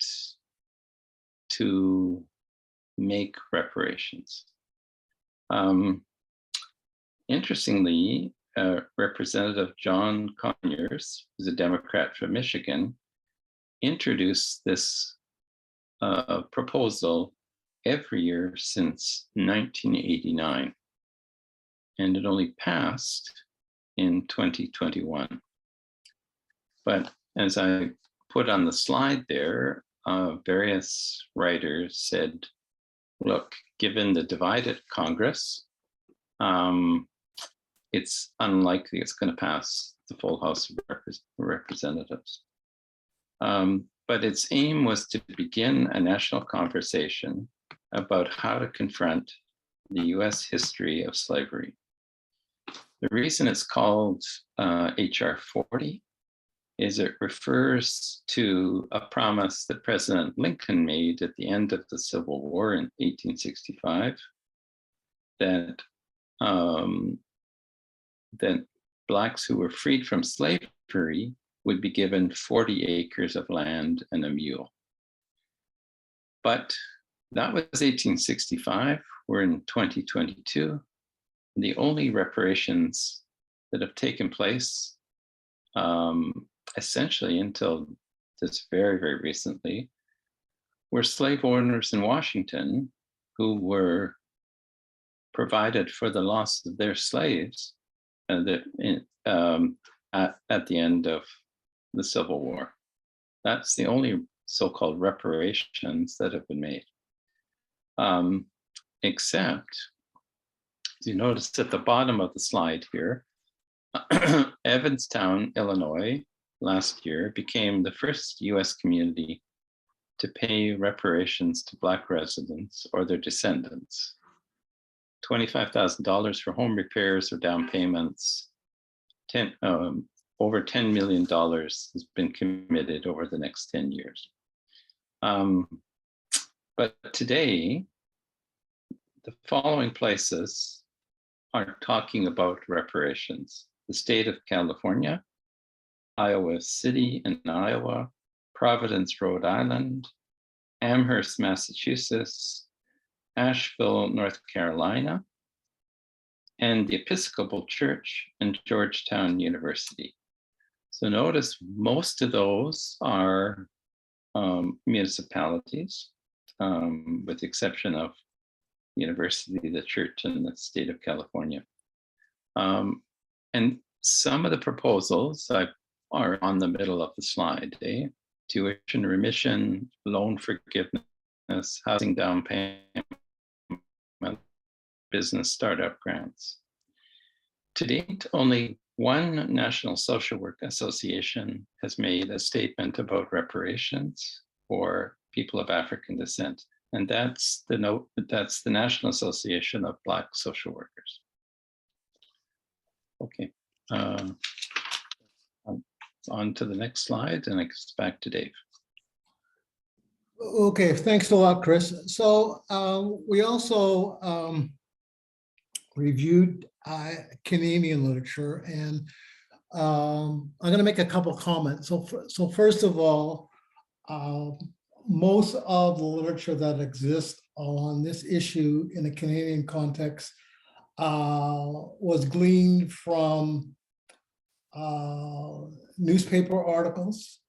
S6: to make reparations. Interestingly, Representative John Conyers, who's a Democrat from Michigan, introduced this proposal every year since 1989, and it only passed in 2021. But as I put on the slide there, various writers said, look, given the divided Congress, it's unlikely it's going to pass the full House of Representatives. But its aim was to begin a national conversation about how to confront the US history of slavery. The reason it's called HR 40 is it refers to a promise that President Lincoln made at the end of the Civil War in 1865, that that Blacks who were freed from slavery would be given 40 acres of land and a mule. But that was 1865. We're in 2022. The only reparations that have taken place, essentially until this very, very recently, were slave owners in Washington who were provided for the loss of their slaves at the end of the Civil War. That's the only so-called reparations that have been made. Except, you notice at the bottom of the slide here, Evanstown, Illinois, last year became the first US community to pay reparations to Black residents or their descendants. $25,000 for home repairs or down payments. Over $10 million has been committed over the next 10 years. But today, the following places are talking about reparations: the state of California, Iowa City in Iowa, Providence, Rhode Island, Amherst, Massachusetts, Asheville, North Carolina, and the Episcopal Church and Georgetown University. So notice most of those are municipalities, with the exception of University, the Church, and the state of California. And some of the proposals are on the middle of the slide: tuition remission, loan forgiveness, housing down payment, business startup grants. To date, only one National Social Work Association has made a statement about reparations for people of African descent, and that's the National Association of Black Social Workers. Okay, on to the next slide, and it's back to Dave.
S5: Okay, thanks a lot, Chris. So we also reviewed Canadian literature, and I'm going to make a couple comments. So first of all, most of the literature that exists on this issue in a Canadian context was gleaned from newspaper articles,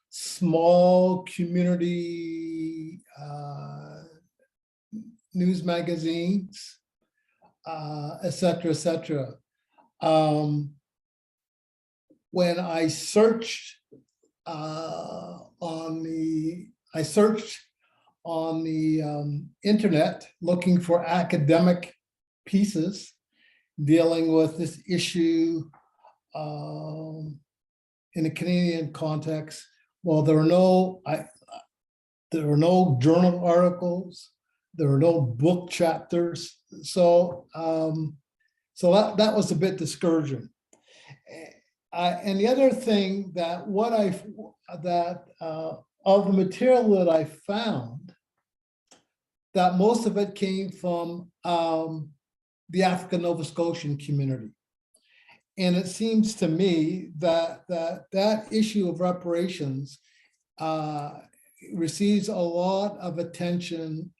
S5: small community news magazines, et cetera, et cetera. When I searched on the internet looking for academic pieces dealing with this issue in a Canadian context, well, there are no journal articles, there are no book chapters, so that was a bit discouraging. And the other thing that of the material that I found, that most of it came from the African Nova Scotian community. And it seems to me that that issue of reparations receives a lot of attention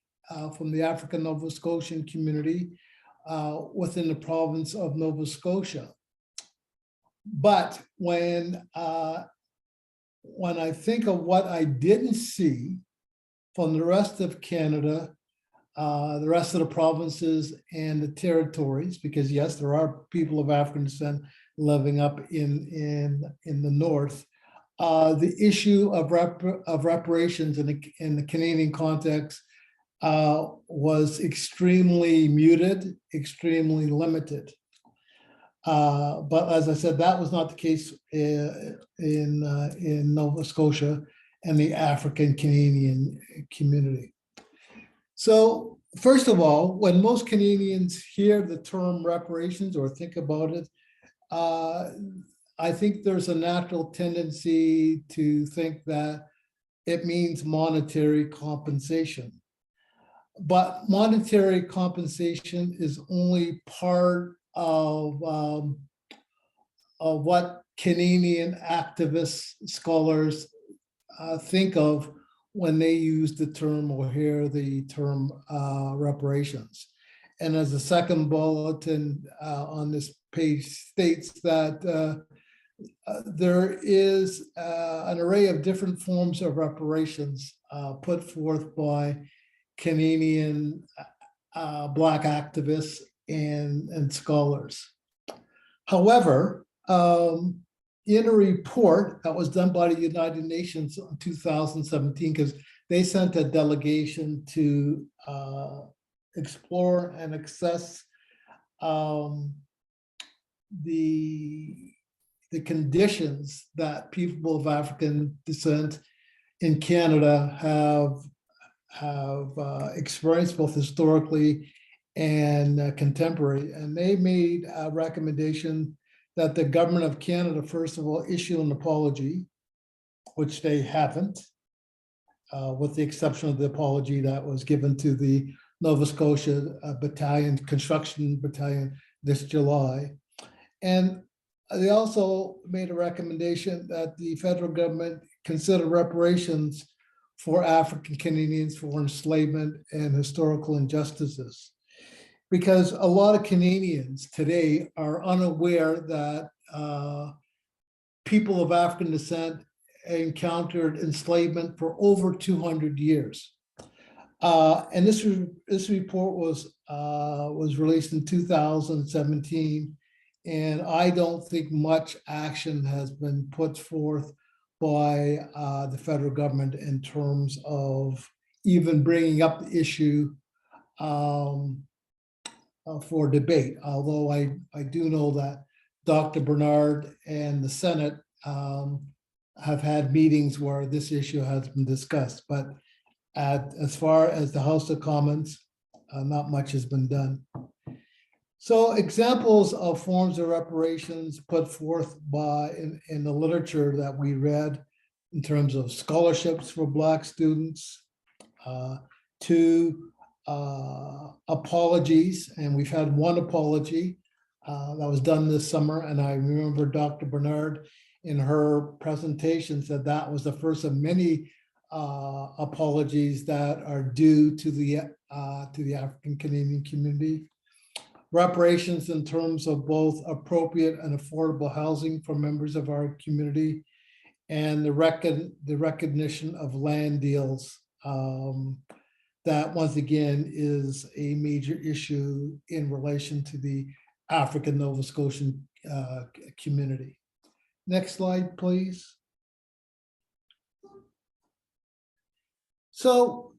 S5: from the African Nova Scotian community within the province of Nova Scotia. But when I think of what I didn't see from the rest of Canada, the rest of the provinces and the territories, because yes, there are people of African descent living up in the north, the issue of reparations in the Canadian context was extremely muted, extremely limited. But as I said, that was not the case in Nova Scotia and the African Canadian community. So first of all, when most Canadians hear the term reparations or think about it, I think there's a natural tendency to think that it means monetary compensation. but monetary compensation is only part of what Canadian activists, scholars think of when they use the term or hear the term reparations. And as the second bulletin on this page states that there is an array of different forms of reparations put forth by Canadian Black activists and scholars. However, in a report that was done by the United Nations in 2017, because they sent a delegation to explore and assess the conditions that people of African descent in Canada have experienced both historically and contemporary. And they made a recommendation that the government of Canada, first of all, issue an apology, which they haven't, with the exception of the apology that was given to the Nova Scotia Battalion, Construction Battalion this July. And they also made a recommendation that the federal government consider reparations for African Canadians for enslavement and historical injustices. Because a lot of Canadians today are unaware that people of African descent encountered enslavement for over 200 years. And this report was released in 2017, and I don't think much action has been put forth by the federal government in terms of even bringing up the issue for debate, although I do know that Dr. Bernard and the Senate have had meetings where this issue has been discussed, but as far as the House of Commons, not much has been done. So examples of forms of reparations put forth in the literature that we read in terms of scholarships for Black students, to apologies, and we've had one apology that was done this summer, and I remember Dr. Bernard in her presentation said that was the first of many apologies that are due to the African Canadian community. Reparations in terms of both appropriate and affordable housing for members of our community, and the recognition of land deals that once again is a major issue in relation to the African Nova Scotian community. Next slide, please. So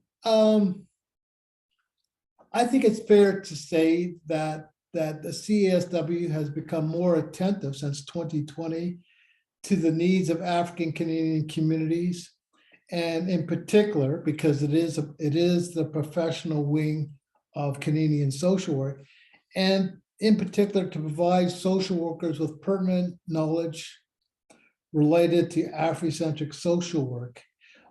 S5: I think it's fair to say that the CASW has become more attentive since 2020 to the needs of African Canadian communities, and in particular, because it is the professional wing of Canadian social work, and in particular to provide social workers with pertinent knowledge related to Afrocentric social work.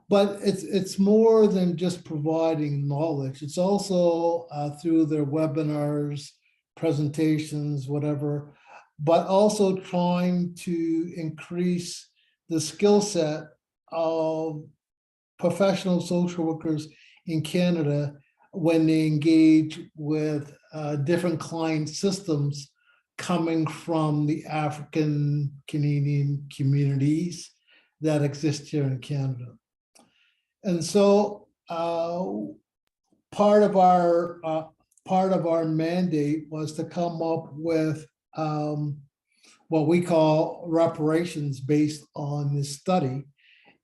S5: But it's more than just providing knowledge. It's also through their webinars, presentations, whatever, but also trying to increase the skill set of professional social workers in Canada when they engage with different client systems coming from the African Canadian communities that exist here in Canada. And so part of our mandate was to come up with what we call reparations based on this study.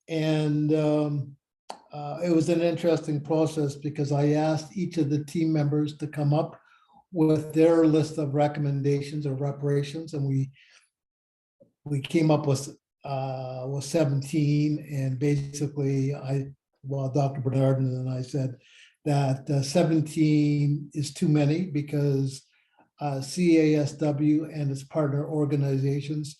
S5: And it was an interesting process because I asked each of the team members to come up with their list of recommendations or reparations, and we came up with 17, and basically Dr. Bernard and I said that 17 is too many because CASW and its partner organizations,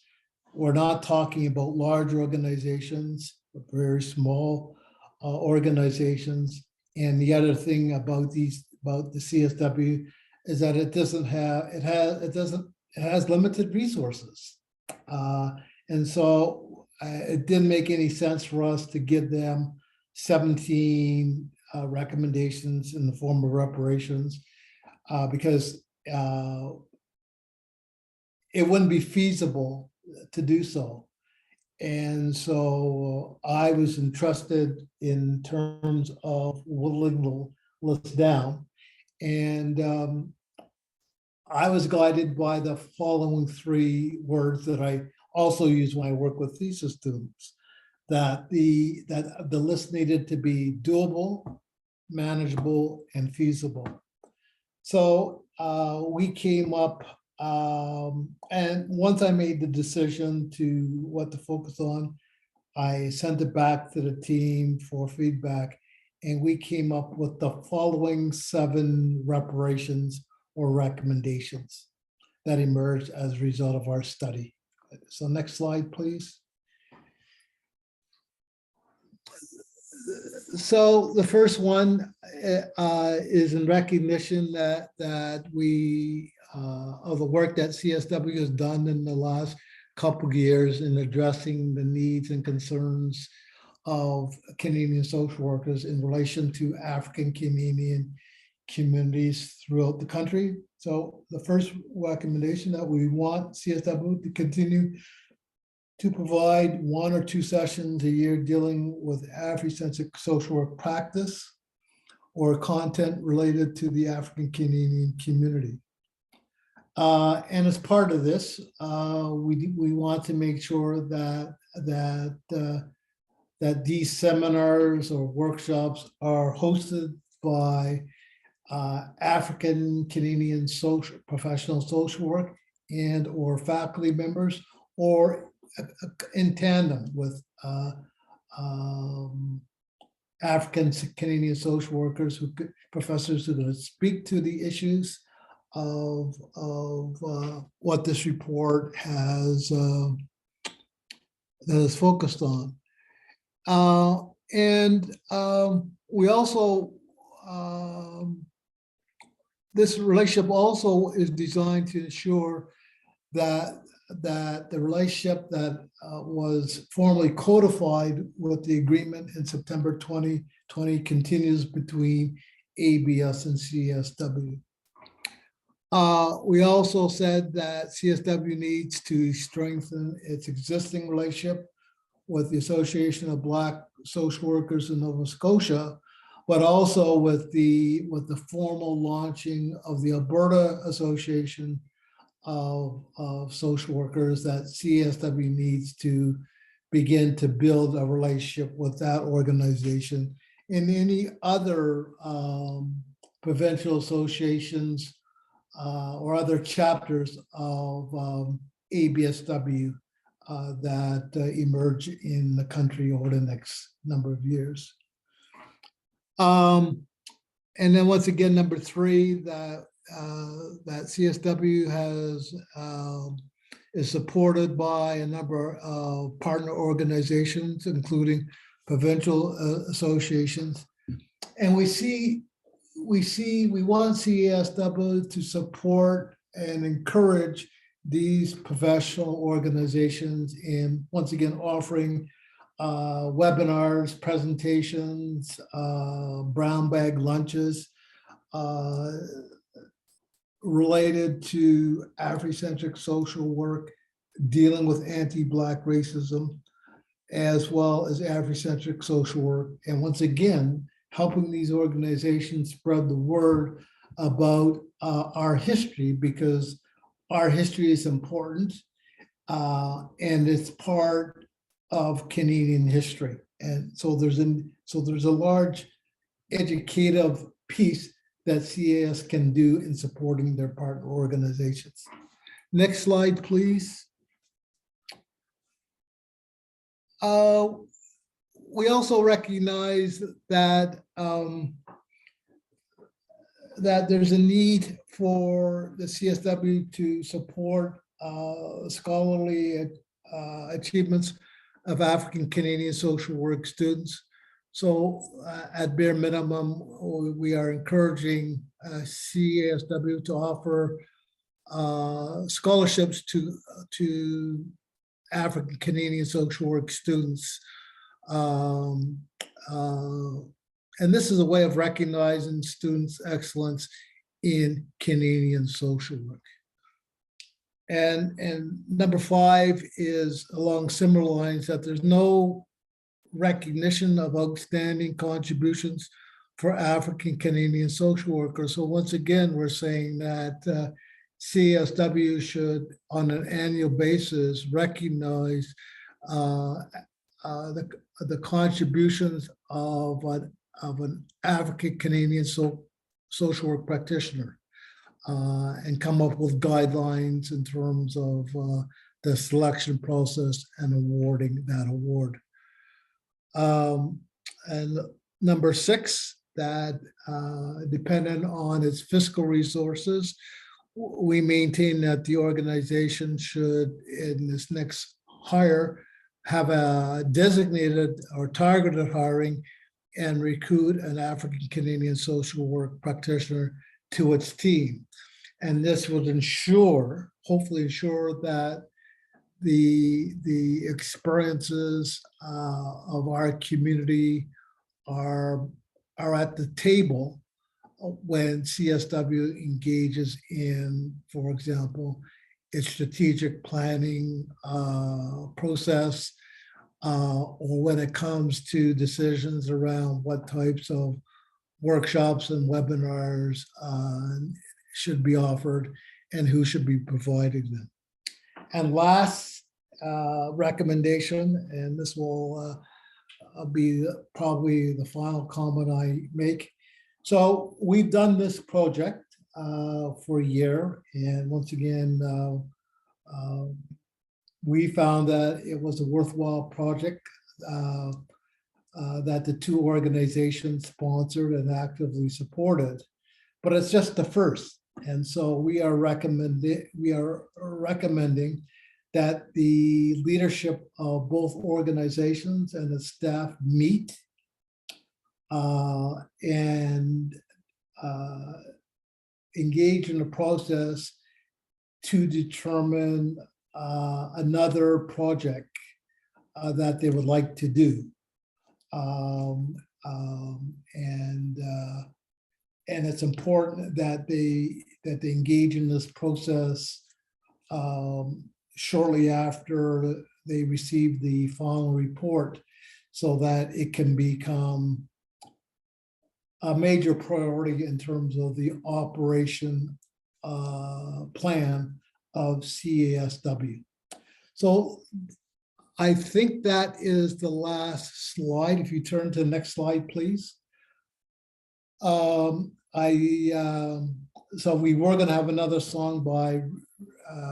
S5: we're not talking about large organizations, but very small organizations. And the other thing about the CSW is that it has limited resources. And so it didn't make any sense for us to give them 17 recommendations in the form of reparations, because it wouldn't be feasible to do so. And so I was entrusted in terms of whittling the list down. And I was guided by the following 3 words that I also use when I work with thesis students, that the list needed to be doable, manageable, and feasible. So we came up, and once I made the decision to what to focus on, I sent it back to the team for feedback, and we came up with the following 7 reparations or recommendations that emerged as a result of our study. So next slide, please. So the first one is in recognition that we of the work that CSW has done in the last couple of years in addressing the needs and concerns of Canadian social workers in relation to African Canadian communities throughout the country. So the first recommendation that we want CSW to continue to provide 1 or 2 sessions a year dealing with Afrocentric social work practice or content related to the African Canadian community. And as part of this, we want to make sure that these seminars or workshops are hosted by African Canadian professional social work and or faculty members, or in tandem with African Canadian social workers, professors who are going to speak to the issues of what this report has focused on. We also, this relationship also is designed to ensure that the relationship that was formally codified with the agreement in September 2020 continues between ABS and CSW. We also said that CSW needs to strengthen its existing relationship with the Association of Black Social Workers in Nova Scotia, but also with the formal launching of the Alberta Association of social workers, that CSW needs to begin to build a relationship with that organization and any other provincial associations or other chapters of ABSW that emerge in the country over the next number of years. And then once again, number 3, that CSW is supported by a number of partner organizations, including provincial associations. And we want CSW to support and encourage these professional organizations in, once again, offering webinars, presentations, brown bag lunches, related to Afrocentric social work, dealing with anti-Black racism, as well as Afrocentric social work. And once again, helping these organizations spread the word about our history, because our history is important and it's part of Canadian history. And so there's a large educative piece that CAS can do in supporting their partner organizations. Next slide, please. We also recognize that that there's a need for the CSW to support scholarly achievements of African Canadian social work students, So at bare minimum, we are encouraging CASW to offer scholarships to African Canadian social work students. And this is a way of recognizing students' excellence in Canadian social work. And number 5 is along similar lines, that there's no recognition of outstanding contributions for African Canadian social workers. So once again, we're saying that CSW should, on an annual basis, recognize the contributions of an African Canadian social work practitioner, and come up with guidelines in terms of the selection process and awarding that award. And number 6, that dependent on its fiscal resources, we maintain that the organization should, in this next hire, have a designated or targeted hiring and recruit an African Canadian social work practitioner to its team. And this would ensure, hopefully ensure, that the experiences of our community are at the table when CSW engages in, for example, its strategic planning process, or when it comes to decisions around what types of workshops and webinars should be offered and who should be providing them. And last recommendation, and this will be probably the final comment I make. So we've done this project for a year, and once again, we found that it was a worthwhile project that the 2 organizations sponsored and actively supported, but it's just the first. And so we are recommending that the leadership of both organizations and the staff meet and engage in a process to determine another project that they would like to do. And it's important that they engage in this process shortly after they receive the final report, so that it can become a major priority in terms of the operation plan of CASW. So I think that is the last slide. If you turn to the next slide, please. So we were going to have another song by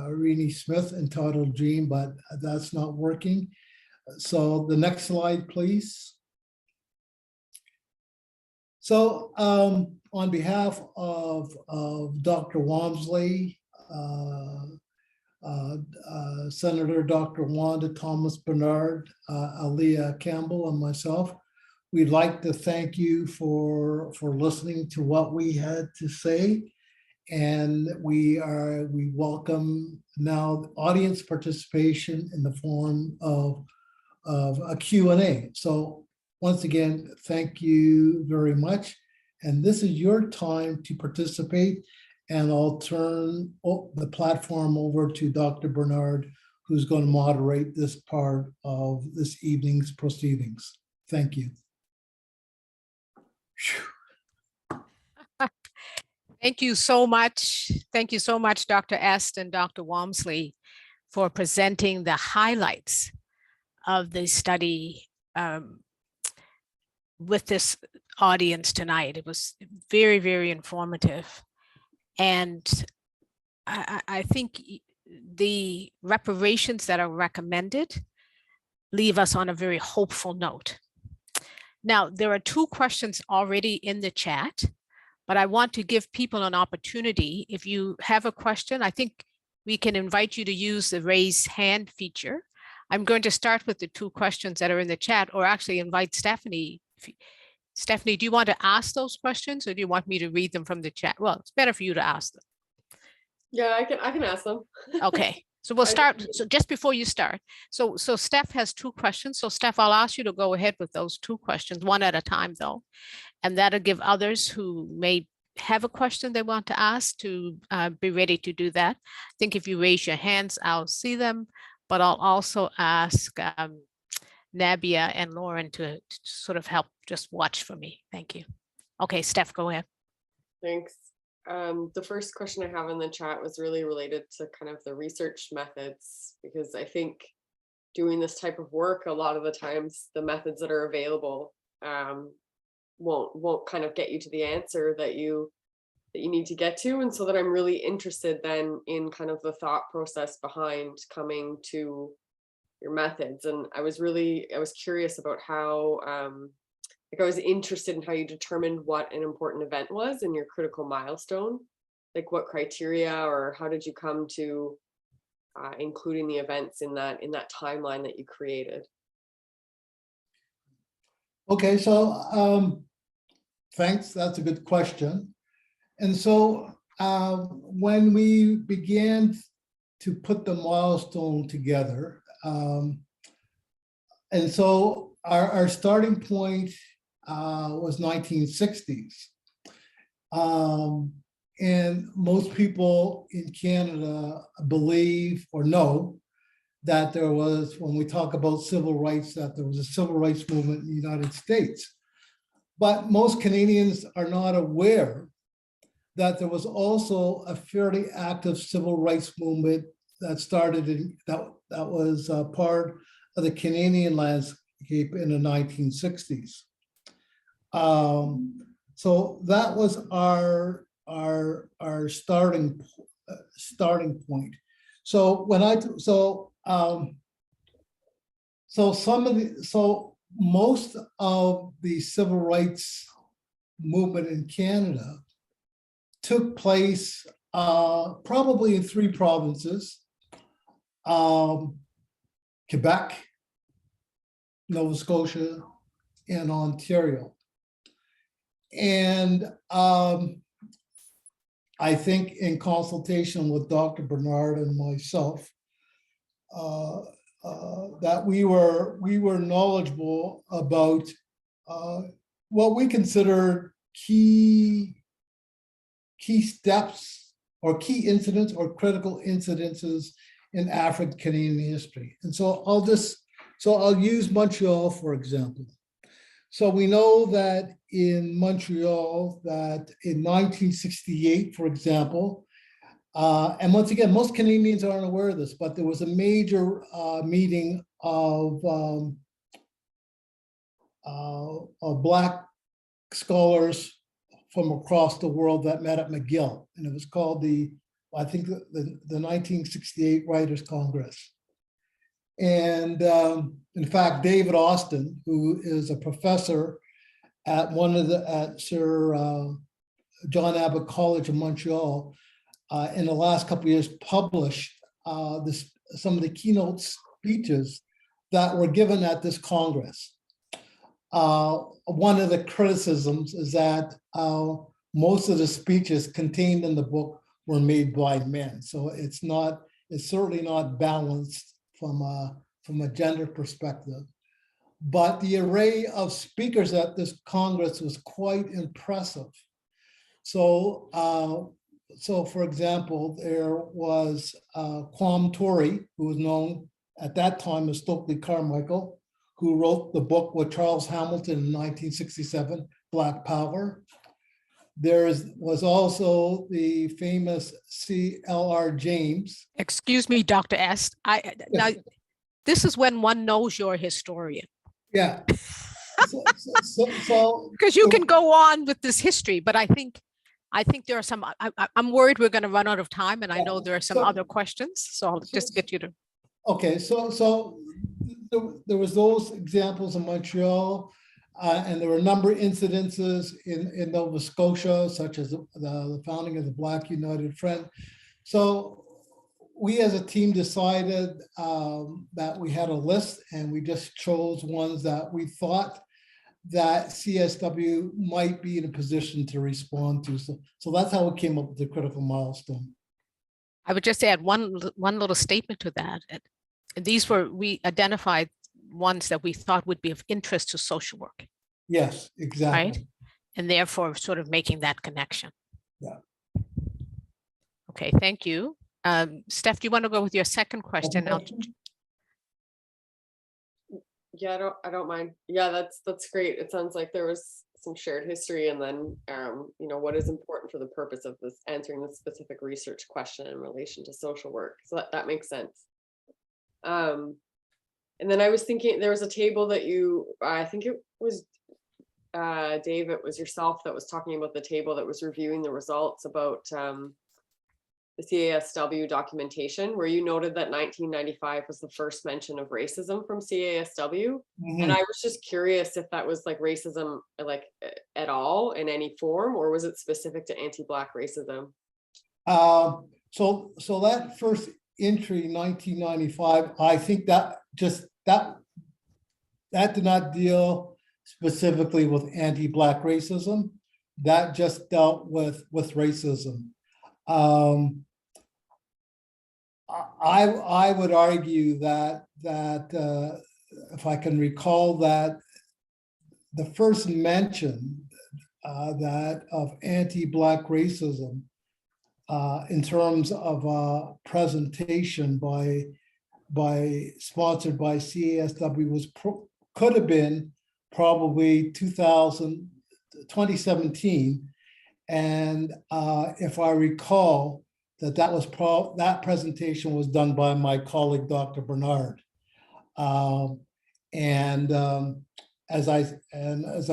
S5: Renee Smith entitled Dream, but that's not working. So the next slide, please. So on behalf of Dr. Walmsley, Senator Dr. Wanda Thomas Bernard, Aaliyah Campbell, and myself, we'd like to thank you for listening to what we had to say. And we welcome now audience participation in the form of a Q&A. So once again, thank you very much. And this is your time to participate. And I'll turn the platform over to Dr. Bernard, who's going to moderate this part of this evening's proceedings. Thank you.
S1: Thank you so much. Thank you so much, Dr. Est and Dr. Walmsley, for presenting the highlights of the study with this audience tonight. It was very, very informative. And I think the reparations that are recommended leave us on a very hopeful note. Now, there are 2 questions already in the chat, but I want to give people an opportunity. If you have a question, I think we can invite you to use the raise hand feature. I'm going to start with the 2 questions that are in the chat, or actually invite Stephanie Stephanie, do you want to ask those questions or do you want me to read them from the chat? Well, it's better for you to ask them.
S7: Yeah, I can ask them.
S1: Okay, so we'll
S7: I-
S1: start. So just before you start, so Steph has 2 questions. So Steph, I'll ask you to go ahead with those 2 questions, one at a time though. And that'll give others who may have a question they want to ask to be ready to do that. I think if you raise your hands, I'll see them, but I'll also ask Nabia and Lauren to sort of help just watch for me. Thank you. Okay, Steph, go ahead.
S7: Thanks. The first question I have in the chat was really related to kind of the research methods, because I think doing this type of work, a lot of the times the methods that are available won't kind of get you to the answer that you need to get to. And so that I'm really interested then in kind of the thought process behind coming to your methods. And I was curious about how like I was interested in how you determined what an important event was in your critical milestone, like what criteria, or how did you come to including the events in that timeline that you created?
S5: Okay, so thanks. That's a good question. And so when we began to put the milestone together, and so our starting point was 1960s. And most people in Canada believe or know that there was, when we talk about civil rights, that there was a civil rights movement in the United States. But most Canadians are not aware that there was also a fairly active civil rights movement that started in, that was part of the Canadian landscape in the 1960s. So that was our starting point. So when most of the civil rights movement in Canada took place probably in 3 provinces: Quebec, Nova Scotia, and Ontario. And I think in consultation with Dr. Bernard and myself, that we were knowledgeable about what we consider key steps or key incidents or critical incidences in African Canadian history. And so I'll use Montreal, for example. So we know that in Montreal, that in 1968, for example, and once again, most Canadians aren't aware of this, but there was a major meeting of Black scholars from across the world that met at McGill, and it was called the 1968 Writers' Congress. And in fact, David Austin, who is a professor at Sir John Abbott College of Montreal, in the last couple of years published some of the keynote speeches that were given at this Congress. One of the criticisms is that most of the speeches contained in the book were made by men. So it's certainly not balanced from a gender perspective. But the array of speakers at this Congress was quite impressive. So, for example, there was Kwame Torrey, who was known at that time as Stokely Carmichael, who wrote the book with Charles Hamilton in 1967, Black Power. There was also the famous C.L.R. James.
S1: Excuse me, Dr. S. Now, this is when one knows you're a historian.
S5: Yeah.
S1: Because you can go on with this history, but I think there are some, I'm worried we're going to run out of time, and I know there are some other questions, so I'll just get you to. Okay,
S5: so there was those examples in Montreal, and there were a number of incidences in Nova Scotia, such as the founding of the Black United Front. So we as a team decided that we had a list, and we just chose ones that we thought that CSW might be in a position to respond to. So that's how it came up with the critical milestone.
S1: I would just add one little statement to that. These were, we identified ones that we thought would be of interest to social work,
S5: Yes, exactly.
S1: right? And therefore sort of making that connection.
S5: Yeah.
S1: Okay, thank you. Steph, do you want to go with your second question?
S7: Yeah, I don't mind. Yeah, that's great. It sounds like there was some shared history, and then you know, what is important for the purpose of this, answering this specific research question in relation to social work. So that makes sense. And then I was thinking there was a table that you, I think it was Dave, it was yourself that was talking about the table that was reviewing the results about the CASW documentation, where you noted that 1995 was the first mention of racism from CASW. And I was just curious if that was like racism, like at all in any form, or was it specific to anti-Black racism?
S5: So that first entry, 1995, I think that did not deal specifically with anti-Black racism. That just dealt with racism. I would argue that if I can recall, that the first mention that of anti-Black racism in terms of presentation sponsored by CASW could have been probably 2017, and if I recall, that presentation was done by my colleague, Dr. Bernard. As I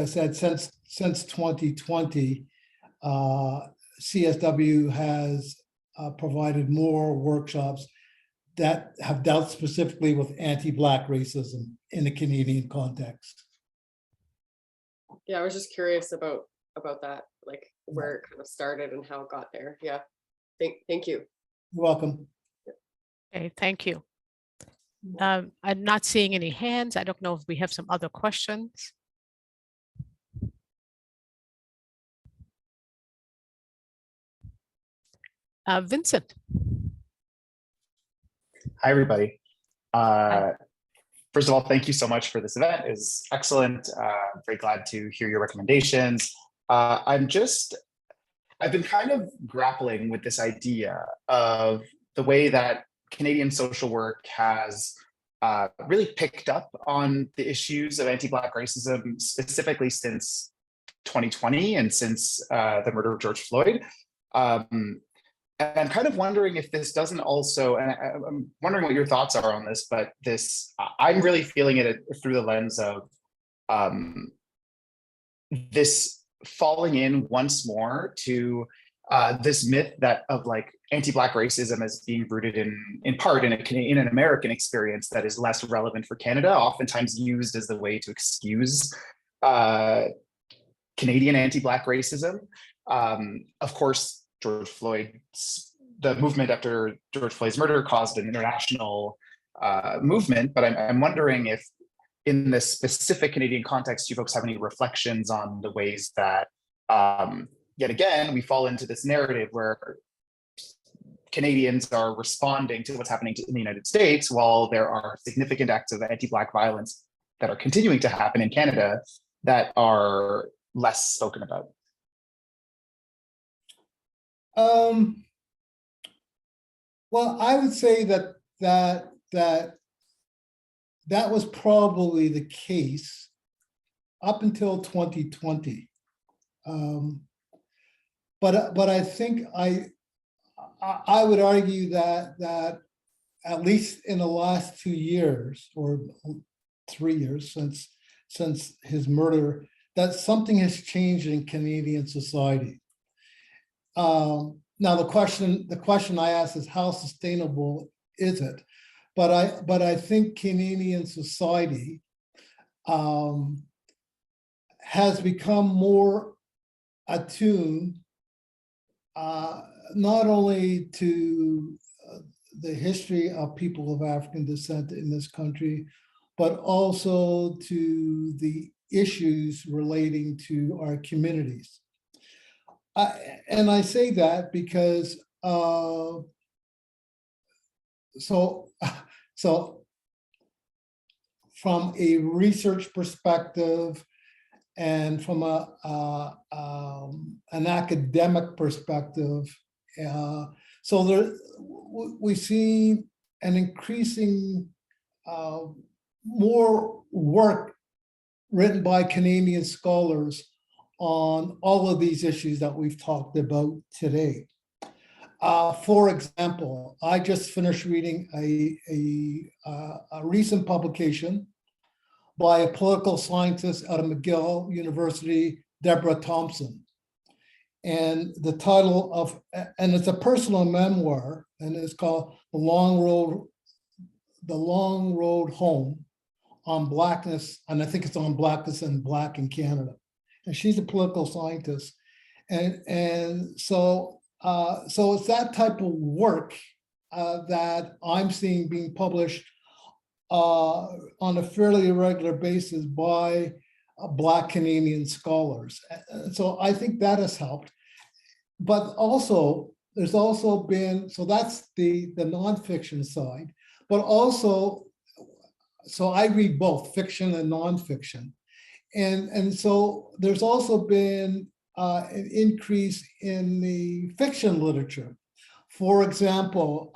S5: said, since 2020, CSW has provided more workshops that have dealt specifically with anti-Black racism in the Canadian context.
S7: Yeah, I was just curious about that, like where it kind of started and how it got there. Yeah. Thank you.
S5: You're welcome.
S1: Okay, thank you. I'm not seeing any hands. I don't know if we have some other questions. Vincent.
S8: Hi, everybody. First of all, thank you so much for this event. It's excellent. Very glad to hear your recommendations. I've been kind of grappling with this idea of the way that Canadian social work has really picked up on the issues of anti-Black racism, specifically since 2020 and since the murder of George Floyd. And I'm kind of wondering if this doesn't also, and I'm wondering what your thoughts are on this, but I'm really feeling it through the lens of this falling in once more to this myth of like anti-Black racism as being rooted in part in an American experience that is less relevant for Canada, oftentimes used as the way to excuse Canadian anti-Black racism. Of course, the movement after George Floyd's murder caused an international movement, but I'm wondering if in this specific Canadian context, you folks have any reflections on the ways that, yet again, we fall into this narrative where Canadians are responding to what's happening in the United States, while there are significant acts of anti-Black violence that are continuing to happen in Canada that are less spoken about.
S5: Well, I would say that was probably the case up until 2020. But I think I would argue that at least in the last 2 years or 3 years since his murder, that something has changed in Canadian society. Now the question I ask is, how sustainable is it? But I think Canadian society has become more attuned not only to the history of people of African descent in this country, but also to the issues relating to our communities. And I say that because so from a research perspective and from an academic perspective, so there we see an increasing more work written by Canadian scholars on all of these issues that we've talked about today. For example, I just finished reading a recent publication by a political scientist out of McGill University, Deborah Thompson. And the title of, and it's a personal memoir, and it's called The Long Road Home on Blackness, and I think it's on Blackness and Black in Canada. And she's a political scientist. And so it's that type of work that I'm seeing being published on a fairly regular basis by Black Canadian scholars. So I think that has helped. But also, there's also been, so that's the nonfiction side, but also, so I read both fiction and nonfiction. And so there's also been an increase in the fiction literature. For example,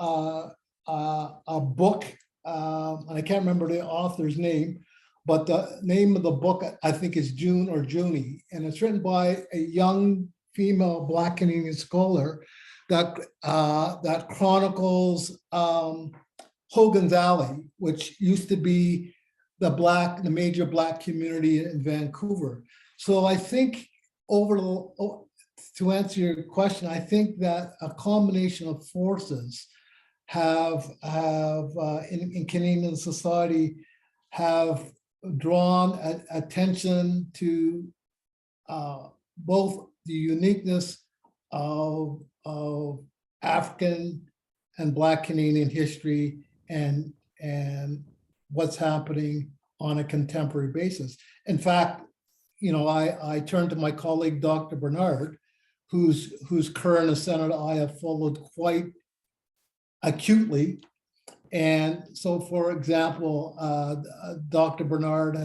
S5: a book, and I can't remember the author's name, but the name of the book, I think, is June or Junie, and it's written by a young female Black Canadian scholar that that chronicles Hogan's Alley, which used to be the major Black community in Vancouver. So I think to answer your question, I think that a combination of forces have in Canadian society have drawn attention to both the uniqueness of African and Black Canadian history and what's happening on a contemporary basis. In fact, you know, I turned to my colleague, Dr. Bernard, whose current ascendant I have followed quite acutely. And so, for example, Dr. Bernard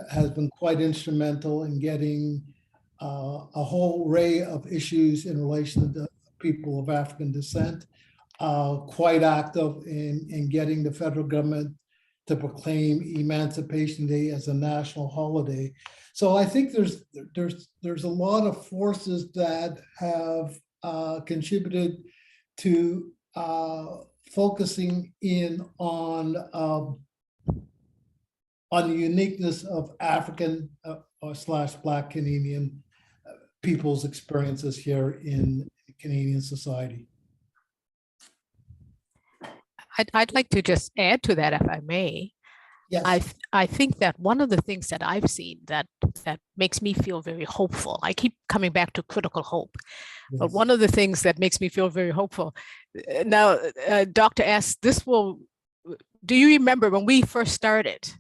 S5: has been quite instrumental in getting a whole array of issues in relation to people of African descent, quite active in getting the federal government to proclaim Emancipation Day as a national holiday. So I think there's a lot of forces that have contributed to focusing in on the uniqueness of African / Black Canadian people's experiences here in Canadian society.
S1: I'd like to just add to that, if I may.
S5: Yes.
S1: I think that one of the things that I've seen that makes me feel very hopeful, I keep coming back to critical hope, but one of the things that makes me feel very hopeful, now, Dr. S., do you remember when we first started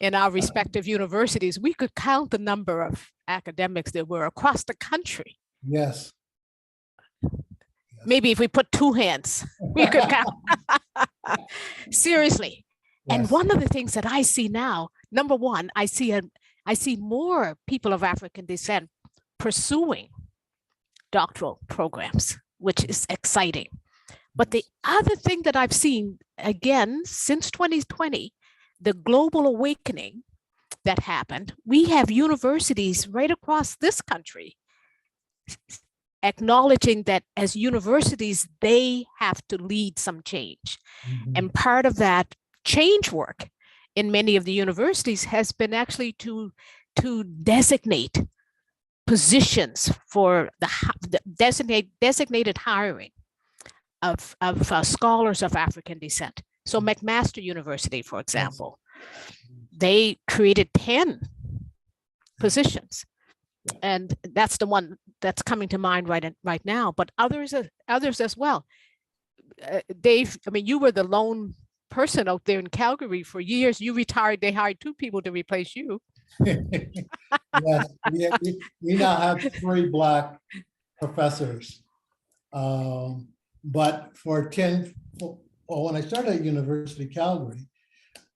S1: in our respective universities, we could count the number of academics that were across the country?
S5: Yes.
S1: Maybe if we put two hands, we could count. Seriously. Yes. And one of the things that I see now, number one, I see more people of African descent pursuing doctoral programs, which is exciting. But the other thing that I've seen, again, since 2020, the global awakening that happened, we have universities right across this country acknowledging that as universities, they have to lead some change. Mm-hmm. And part of that change work in many of the universities has been actually to designate positions for the designated hiring of scholars of African descent. So McMaster University, for example, they created 10 positions. And that's the one that's coming to mind right now, but others as well. Dave, I mean, you were the lone person out there in Calgary for years. You retired, they hired 2 people to replace you.
S5: Yes, we now have 3 Black professors. But for 10, well, when I started at University of Calgary,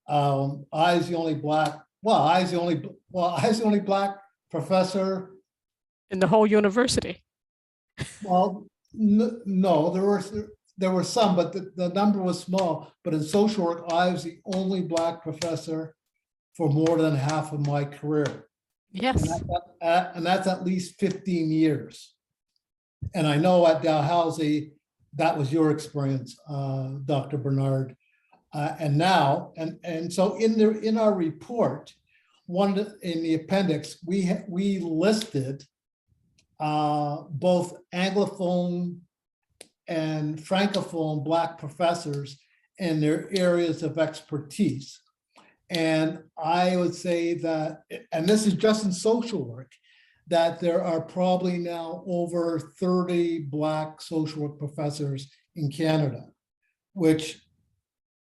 S5: I was the only Black, I was the only Black professor.
S1: In the whole university.
S5: Well, no, there were some, but the number was small. But in social work, I was the only Black professor for more than half of my career.
S1: Yes.
S5: And that's at least 15 years. And I know at Dalhousie, that was your experience, Dr. Bernard. And now, and so in our report, in the appendix, we listed both Anglophone and Francophone Black professors and their areas of expertise. And I would say that, and this is just in social work, that there are probably now over 30 Black social work professors in Canada, which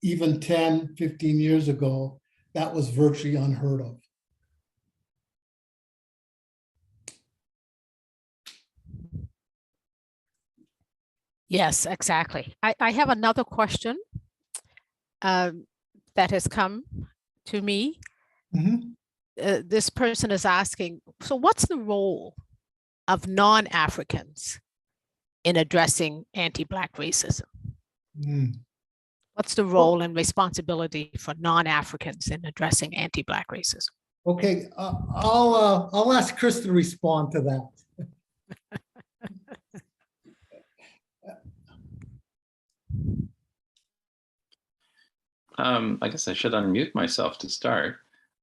S5: even 10, 15 years ago, that was virtually unheard of.
S1: Yes, exactly. I have another question that has come to me. This person is asking, so what's the role of non-Africans in addressing anti-Black racism? What's the role and responsibility for non-Africans in addressing anti-Black racism?
S5: Okay, I'll ask Chris to respond to that.
S6: I guess I should unmute myself to start.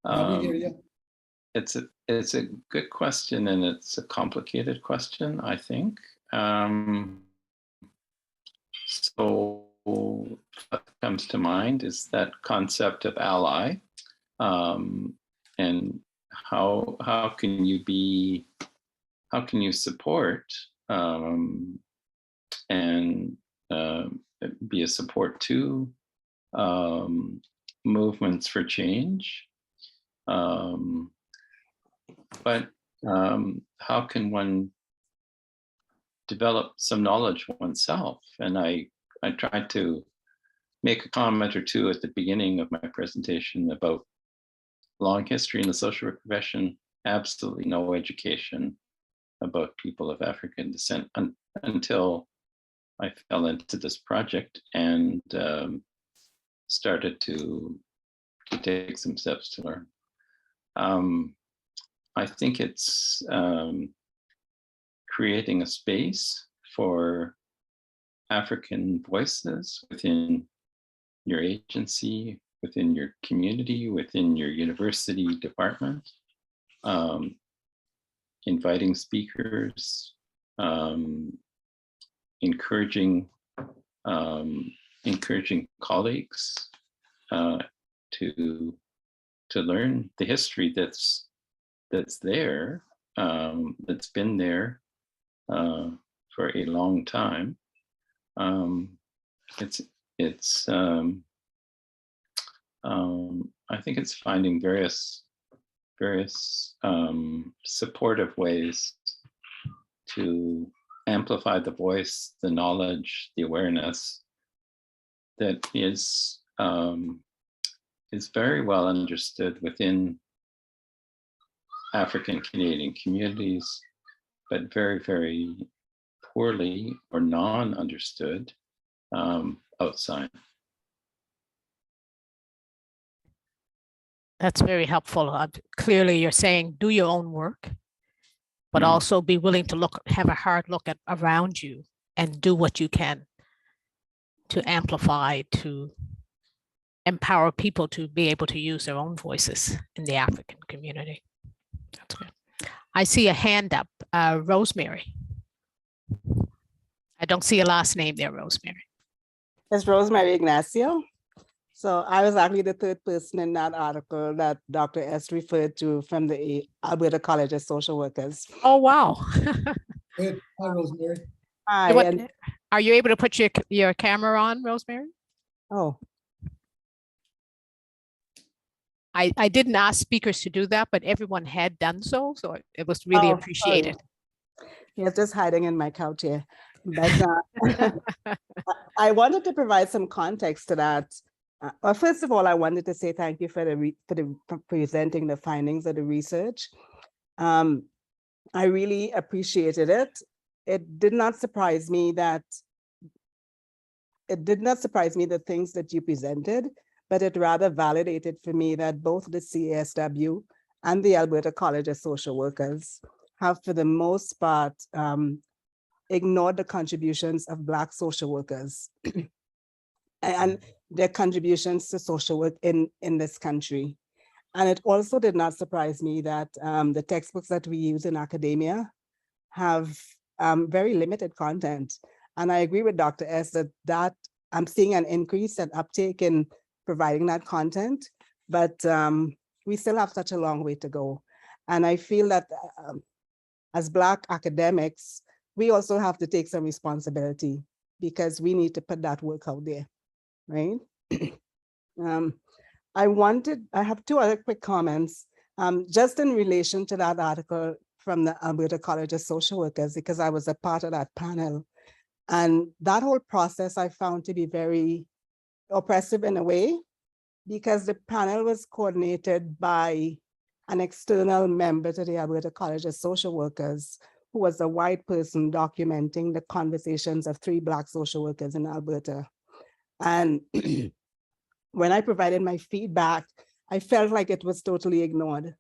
S5: We hear you.
S6: It's a good question, and it's a complicated question, I think. So what comes to mind is that concept of ally, and how can you support and be a support to movements for change, but how can one develop some knowledge oneself? And I tried to make a comment or two at the beginning of my presentation about long history in the social work profession, absolutely no education about people of African descent until I fell into this project and started to take some steps to learn. I think it's creating a space for African voices within your agency, within your community, within your university department, inviting speakers, encouraging colleagues to learn the history that's there, that's been there for a long time. I think it's finding various supportive ways to amplify the voice, the knowledge, the awareness that is very well understood within African Canadian communities, but very, very poorly or non-understood outside.
S1: That's very helpful. Clearly, you're saying do your own work, but also be willing to have a hard look at around you and do what you can to amplify, to empower people to be able to use their own voices in the African community. That's good. I see a hand up, Rosemary. I don't see a last name there, Rosemary.
S9: It's Rosemary Ignacio. So I was actually the third person in that article that Dr. S referred to from the Alberta College of Social Workers.
S1: Oh, wow.
S5: Good. Hi, Rosemary.
S9: Hi.
S1: Are you able to put your camera on, Rosemary?
S9: Oh.
S1: I didn't ask speakers to do that, but everyone had done so. So it was really
S9: Oh,
S1: appreciated.
S9: You're just hiding in my couch here. But I wanted to provide some context to that. Well, first of all, I wanted to say thank you for for presenting the findings of the research. I really appreciated it. It did not surprise me the things that you presented, but it rather validated for me that both the CASW and the Alberta College of Social Workers have, for the most part, ignored the contributions of Black social workers and their contributions to social work in this country. And it also did not surprise me that the textbooks that we use in academia have very limited content. And I agree with Dr. S that I'm seeing an increase and uptake in providing that content, but we still have such a long way to go. And I feel that as Black academics, we also have to take some responsibility because we need to put that work out there, right? I have two other quick comments, just in relation to that article from the Alberta College of Social Workers, because I was a part of that panel. And that whole process I found to be very oppressive in a way, because the panel was coordinated by an external member to the Alberta College of Social Workers, who was a white person documenting the conversations of 3 Black social workers in Alberta. And when I provided my feedback, I felt like it was totally ignored.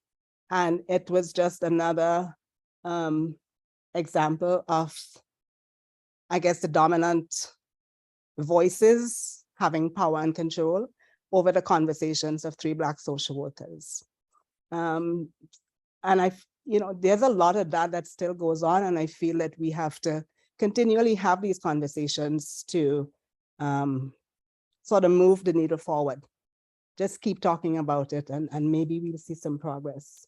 S9: And it was just another example of, I guess, the dominant voices having power and control over the conversations of 3 Black social workers. And there's a lot of that still goes on. And I feel that we have to continually have these conversations to sort of move the needle forward. Just keep talking about it and maybe we'll see some progress.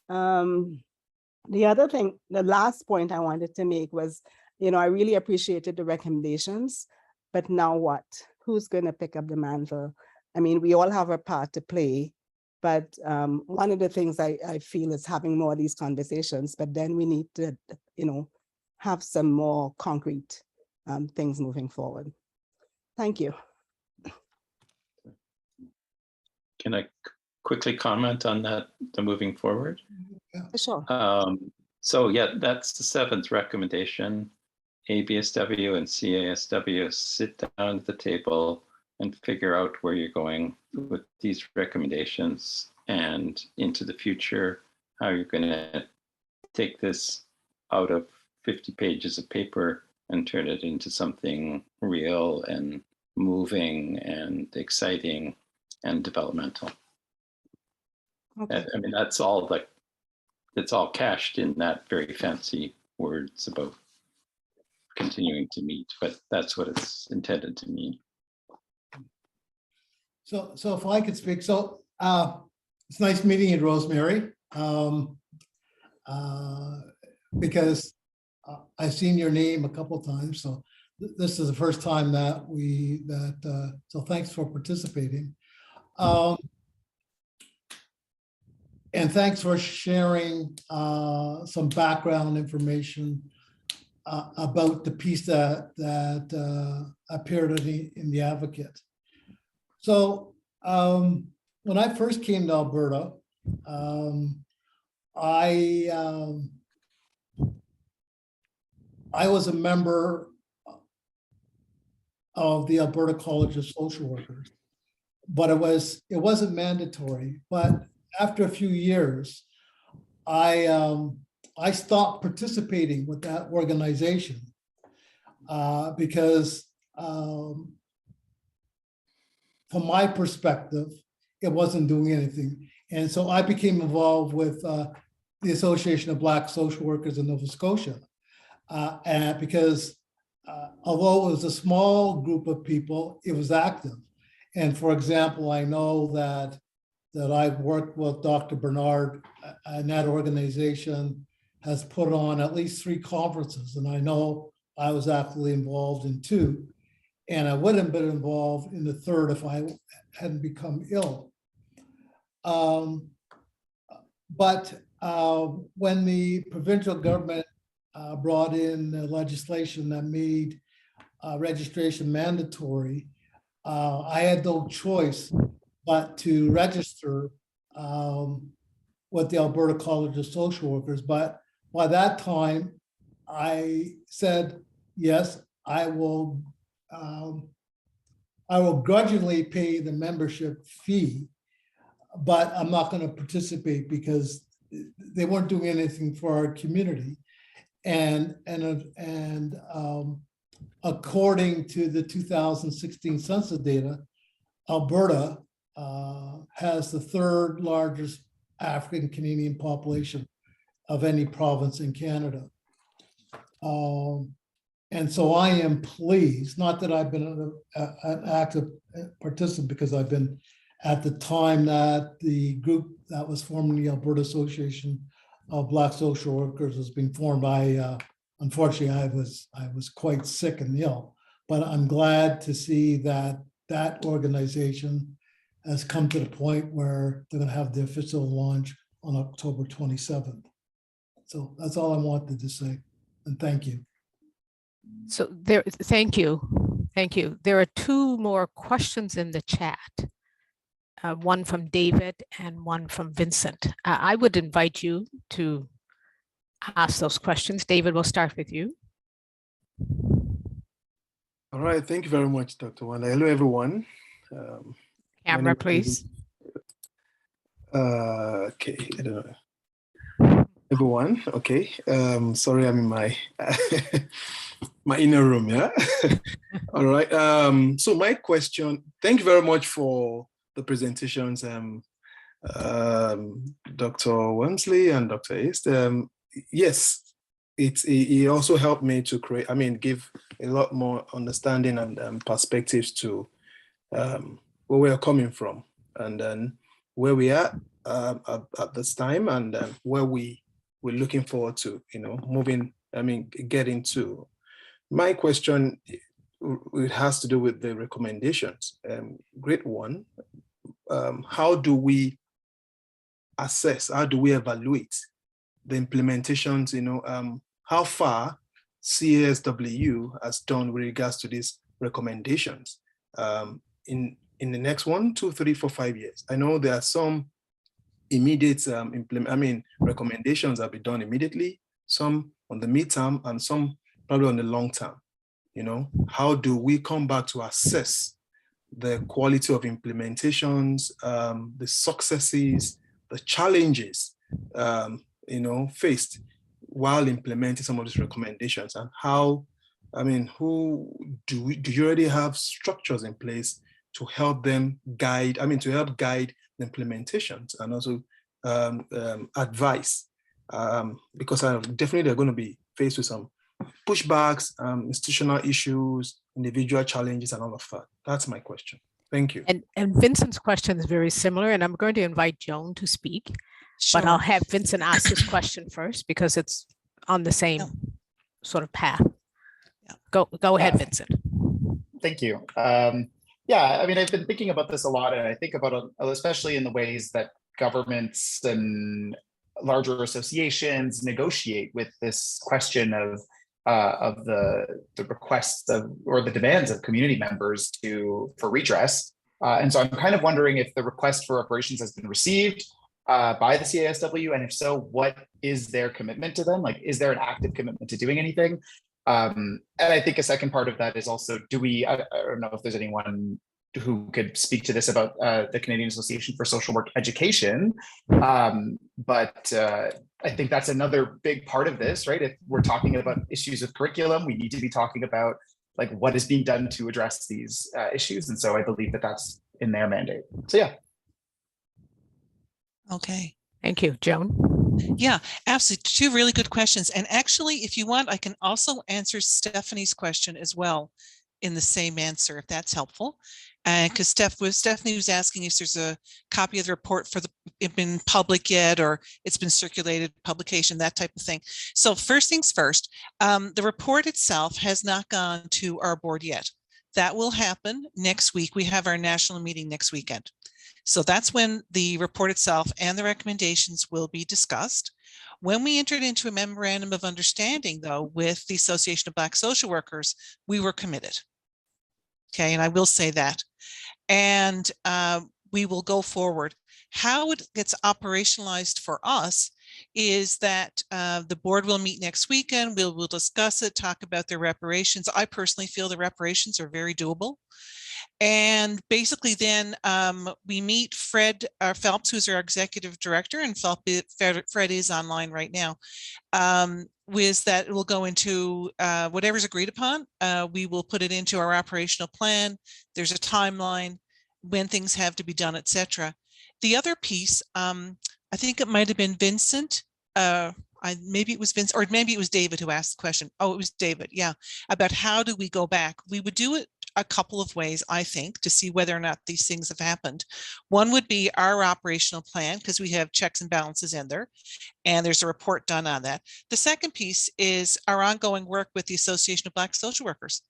S9: The other thing, the last point I wanted to make was, I really appreciated the recommendations, but now what? Who's going to pick up the mantle? I mean, we all have a part to play, but one of the things I feel is having more of these conversations, but then we need to, have some more concrete things moving forward. Thank you.
S6: Can I quickly comment on that, the moving forward?
S9: Sure.
S6: So yeah, that's the 7th recommendation. ABSW and CASW sit down at the table and figure out where you're going with these recommendations and into the future, how you're going to take this out of 50 pages of paper and turn it into something real and moving and exciting and developmental.
S9: Okay.
S6: I mean, that's all it's all cached in that very fancy words about continuing to meet, but that's what it's intended to mean.
S5: So if I could speak, so it's nice meeting you, Rosemary, because I've seen your name a couple of times. So this is the first time that so thanks for participating. And thanks for sharing some background information about the piece that appeared in the Advocate. So when I first came to Alberta, I was a member of the Alberta College of Social Workers, but it wasn't mandatory. But after a few years, I stopped participating with that organization because from my perspective, it wasn't doing anything. And so I became involved with the Association of Black Social Workers in Nova Scotia. And because although it was a small group of people, it was active. And for example, I know that I've worked with Dr. Bernard, and that organization has put on at least 3 conferences. And I know I was actively involved in 2. And I would have been involved in the 3rd if I hadn't become ill. But when the provincial government brought in legislation that made registration mandatory, I had no choice but to register with the Alberta College of Social Workers. But by that time, I said, yes, I will grudgingly pay the membership fee, but I'm not going to participate because they weren't doing anything for our community. And according to the 2016 census data, Alberta has the third largest African Canadian population of any province in Canada. And so I am pleased, not that I've been an active participant, because I've been at the time that the group that was formed, the Alberta Association of Black Social Workers, was being formed. Unfortunately, I was quite sick and ill, but I'm glad to see that that organization has come to the point where they're going to have the official launch on October 27th. So that's all I wanted to say, and thank you.
S1: So thank you. Thank you. There are two more questions in the chat. One from David and one from Vincent. I would invite you to ask those questions. David, we'll start with you.
S10: All right, thank you very much, Dr. Wanda. Hello, everyone.
S1: Camera, please.
S10: Okay, I don't know. Everyone, okay. Sorry, I'm in my my inner room, yeah? All right. So my question, thank you very much for the presentations, Dr. Wemsley and Dr. East. Yes, it also helped me to give a lot more understanding and perspectives to where we are coming from, and then where we are at this time, and where we're looking forward to, getting to. My question, it has to do with the recommendations. Great one. How do we assess, how do we evaluate the implementations, how far CASW has done with regards to these recommendations in the next 1, 2, 3, 4, 5 years? I know there are some immediate recommendations that be done immediately, some on the midterm, and some probably on the long term. How do we come back to assess the quality of implementations, the successes, the challenges, faced while implementing some of these recommendations, and how, do you already have structures in place to help them guide, to help guide the implementations, and also advice, because definitely they're going to be faced with some pushbacks, institutional issues, individual challenges, and all of that. That's my question. Thank you.
S1: And Vincent's question is very similar, and I'm going to invite Joan to speak,
S3: Sure.
S1: but I'll have Vincent ask his question first because it's on the same sort of path.
S3: Yeah.
S1: Go ahead, Vincent.
S8: Thank you. I've been thinking about this a lot, and I think about it, especially in the ways that governments and larger associations negotiate with this question of the requests or the demands of community members for redress. And so I'm kind of wondering if the request for reparations has been received by the CASW, and if so, what is their commitment to them? Like, is there an active commitment to doing anything? And I think a second part of that is also, I don't know if there's anyone who could speak to this about the Canadian Association for Social Work Education. But I think that's another big part of this, right? If we're talking about issues of curriculum, we need to be talking about like what is being done to address these issues. And so I believe that that's in their mandate. So yeah.
S3: Okay.
S1: Thank you, Joan.
S3: Yeah, absolutely. Two really good questions. And actually, if you want, I can also answer Stephanie's question as well in the same answer, if that's helpful. And because Stephanie was asking if there's a copy of the report been public yet, or it's been circulated, publication, that type of thing. So first things first, the report itself has not gone to our board yet. That will happen next week. We have our national meeting next weekend. So that's when the report itself and the recommendations will be discussed. When we entered into a memorandum of understanding, though, with the Association of Black Social Workers, we were committed. Okay, and I will say that. And we will go forward. How it gets operationalized for us is that the board will meet next weekend. We'll discuss it, talk about their reparations. I personally feel the reparations are very doable. And basically then we meet Fred Phelps, who's our executive director, and Fred is online right now. Was that it will go into whatever's agreed upon. We will put it into our operational plan. There's a timeline, when things have to be done, etc. The other piece, I think it might have been Vincent. Maybe it was Vince, or maybe it was David who asked the question. Oh, it was David. Yeah, about how do we go back? We would do it a couple of ways, I think, to see whether or not these things have happened. One would be our operational plan, because we have checks and balances in there, and there's a report done on that. The second piece is our ongoing work with the Association of Black Social Workers,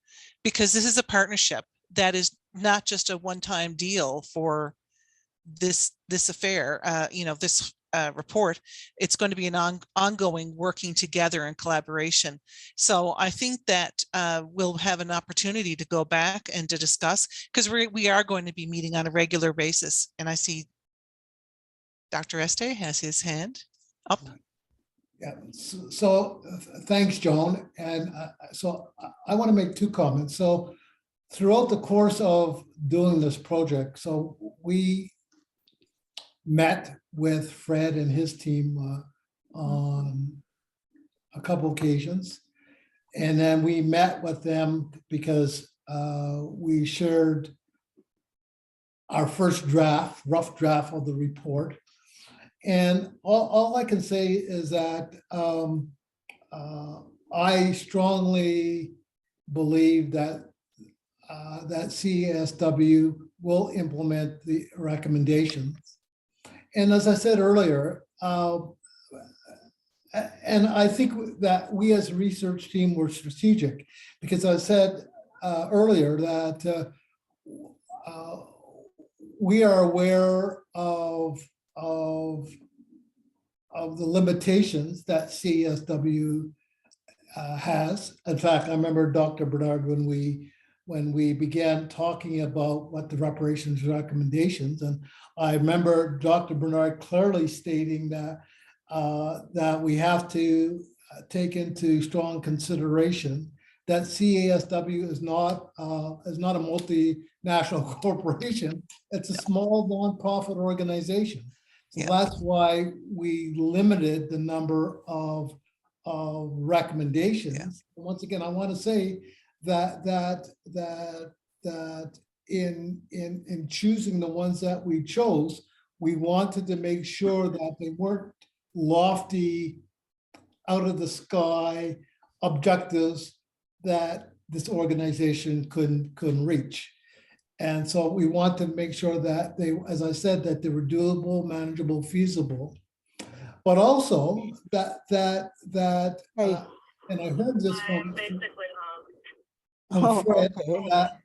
S3: because this is a partnership that is not just a one-time deal for this affair, this report. It's going to be an ongoing working together and collaboration. So I think that we'll have an opportunity to go back and to discuss, because we are going to be meeting on a regular basis. And I see Dr. Este has his hand up.
S5: Yeah, so thanks, Joan. And so I want to make two comments. So throughout the course of doing this project, so we met with Fred and his team on a couple occasions. And then we met with them because we shared our first draft, rough draft of the report. And all I can say is that I strongly believe that that CASW will implement the recommendations. And as I said earlier, and I think that we as a research team were strategic, because I said earlier that we are aware of the limitations that CSW has. In fact, I remember Dr. Bernard when we began talking about what the reparations recommendations, and I remember Dr. Bernard clearly stating that that we have to take into strong consideration that CASW is not a multinational corporation. It's a small nonprofit organization. So that's why we limited the number of recommendations. Once again, I want to say that in choosing the ones that we chose, we wanted to make sure that they weren't lofty, out of the sky objectives that this organization couldn't reach. And so we want to make sure that they, as I said, that they were doable, manageable, feasible, but also that and I heard this from Fred, that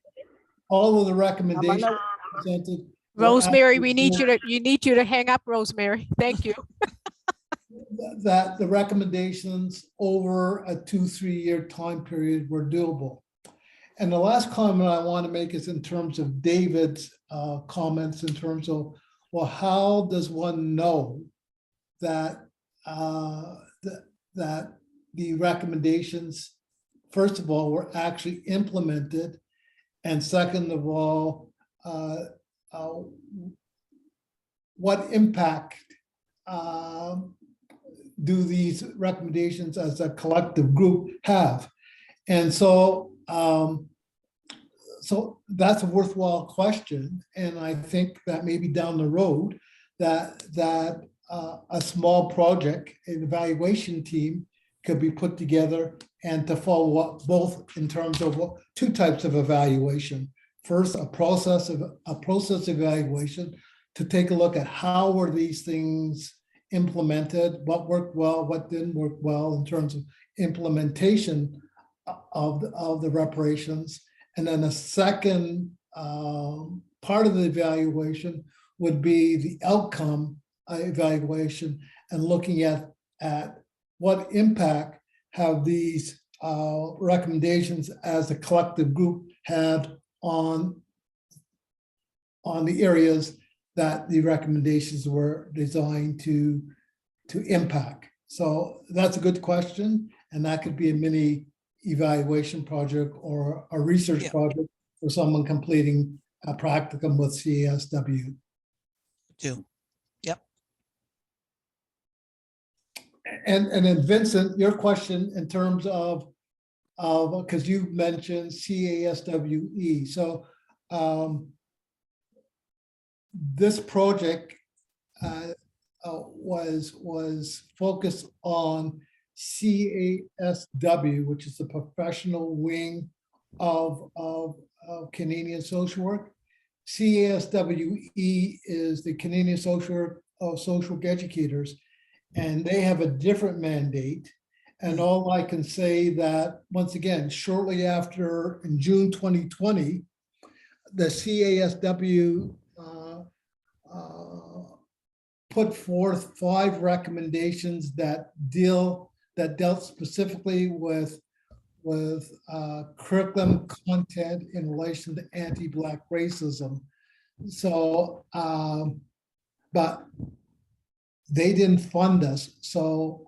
S5: all of the recommendations presented.
S1: Rosemary, you need you to hang up, Rosemary. Thank you.
S5: That the recommendations over a 2-3 year time period were doable. And the last comment I want to make is in terms of David's comments in terms of, well, how does one know that that the recommendations, first of all, were actually implemented, and second of all, what impact do these recommendations as a collective group have? And so so that's a worthwhile question, and I think that maybe down the road that a small project, an evaluation team could be put together and to follow up both in terms of two types of evaluation. First, a process evaluation to take a look at how were these things implemented, what worked well, what didn't work well in terms of implementation of the reparations. And then a second part of the evaluation would be the outcome evaluation and looking at what impact have these recommendations as a collective group had on the areas that the recommendations were designed to impact. So that's a good question, and that could be a mini evaluation project or a research project for someone completing a practicum with CASW.
S3: Yep.
S5: And then Vincent, your question in terms of because you mentioned CASWE. So this project was focused on CASW, which is the professional wing of Canadian social work. CASWE is the Canadian Social Work Educators, and they have a different mandate. And all I can say that, once again, shortly after, in June 2020, the CASW put forth 5 recommendations that dealt specifically with curriculum content in relation to anti-Black racism. So, but they didn't fund us. So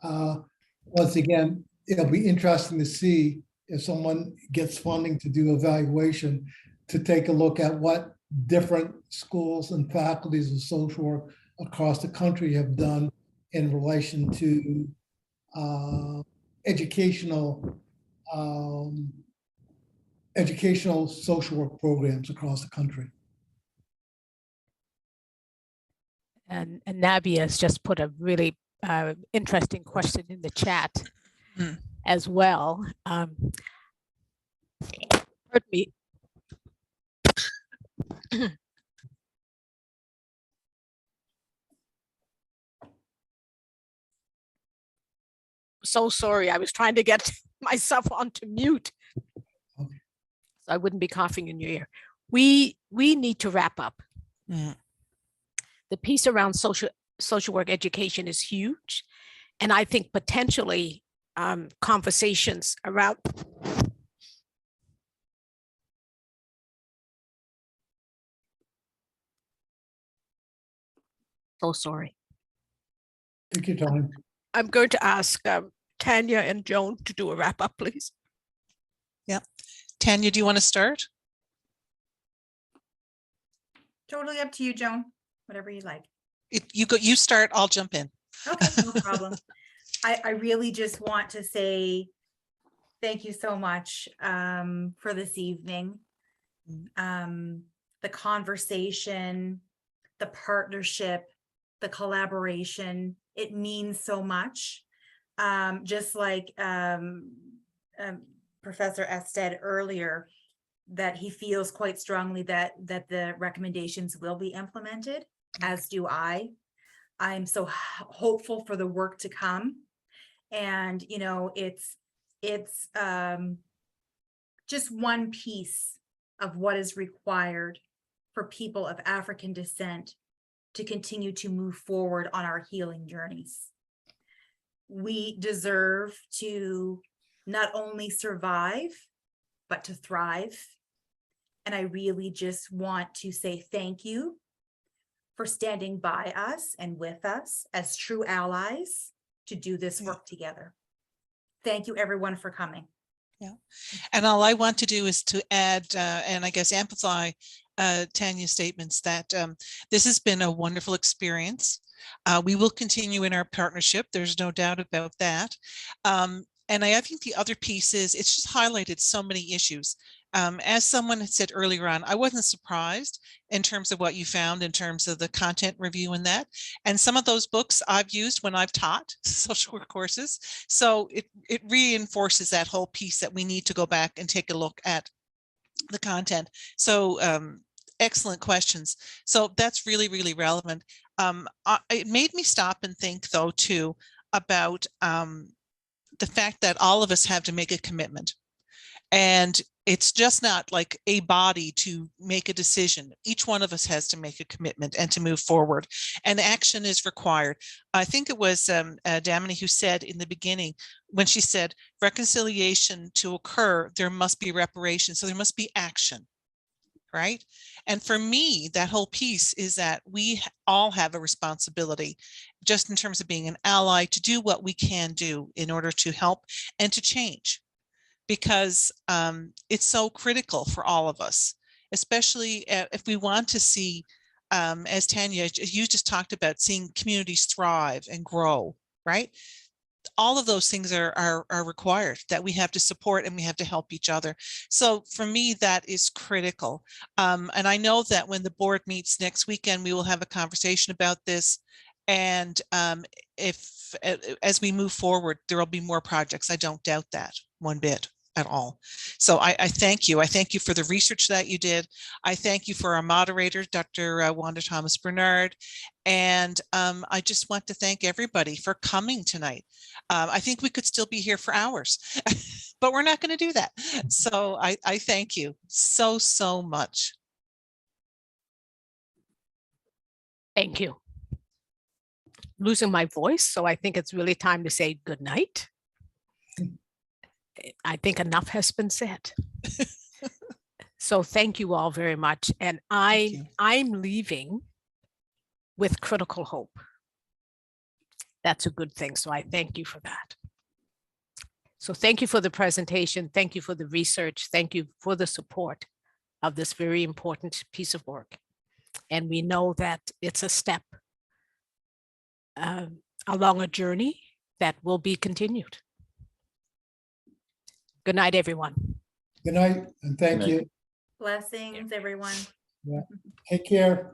S5: once again, it'll be interesting to see if someone gets funding to do evaluation, to take a look at what different schools and faculties of social work across the country have done in relation to educational social work programs across the country.
S1: And Nabia has just put a really interesting question in the chat as well. Heard me. So sorry, I was trying to get myself onto mute, so I wouldn't be coughing in your ear. We need to wrap up. The piece around social work education is huge, and I think potentially conversations around so sorry.
S5: Take your time.
S1: I'm going to ask Tanya and Joan to do a wrap up, please.
S3: Yeah. Tanya, do you want to start?
S2: Totally up to you, Joan, whatever you like.
S3: You start, I'll jump in.
S2: Okay, no problem. I really just want to say thank you so much for this evening. The conversation, the partnership, the collaboration, it means so much. Just like Professor S said earlier, that he feels quite strongly that the recommendations will be implemented, as do I. I'm so hopeful for the work to come. And, you know, it's just one piece of what is required for people of African descent to continue to move forward on our healing journeys. We deserve to not only survive, but to thrive. And I really just want to say thank you for standing by us and with us as true allies to do this work together. Thank you, everyone, for coming.
S3: Yeah. And all I want to do is to add, and I guess amplify Tanya's statements that this has been a wonderful experience. We will continue in our partnership. There's no doubt about that. And I think the other piece is it's just highlighted so many issues. As someone had said earlier on, I wasn't surprised in terms of what you found in terms of the content review and that. And some of those books I've used when I've taught social work courses. So it reinforces that whole piece that we need to go back and take a look at the content. So excellent questions. So that's really, really relevant. It made me stop and think, though, too, about the fact that all of us have to make a commitment. And It's just not like a body to make a decision. Each one of us has to make a commitment and to move forward, and action is required. I think it was Damini who said in the beginning, when she said reconciliation to occur, there must be reparations. So there must be action, right? And for me, that whole piece is that we all have a responsibility, just in terms of being an ally, to do what we can do in order to help and to change, because it's so critical for all of us, especially if we want to see, as Tanya, you just talked about, seeing communities thrive and grow, right? All of those things are required, that we have to support and we have to help each other. So for me, that is critical. And I know that when the board meets next weekend, we will have a conversation about this. And if as we move forward, there will be more projects. I don't doubt that one bit at all. So I thank you. I thank you for the research that you did. I thank you for our moderator, Dr. Wanda Thomas Bernard. And I just want to thank everybody for coming tonight. I think we could still be here for hours, but we're not going to do that. So I thank you so, so much.
S1: Thank you. Losing my voice, so I think it's really time to say good night. I think enough has been said. So thank you all very much. And I'm leaving with critical hope. That's a good thing. So I thank you for that. So thank you for the presentation. Thank you for the research. Thank you for the support of this very important piece of work. And we know that it's a step along a journey that will be continued. Good night, everyone.
S5: Good night, and thank
S6: Good night.
S5: you.
S2: Blessings, everyone.
S5: Take care.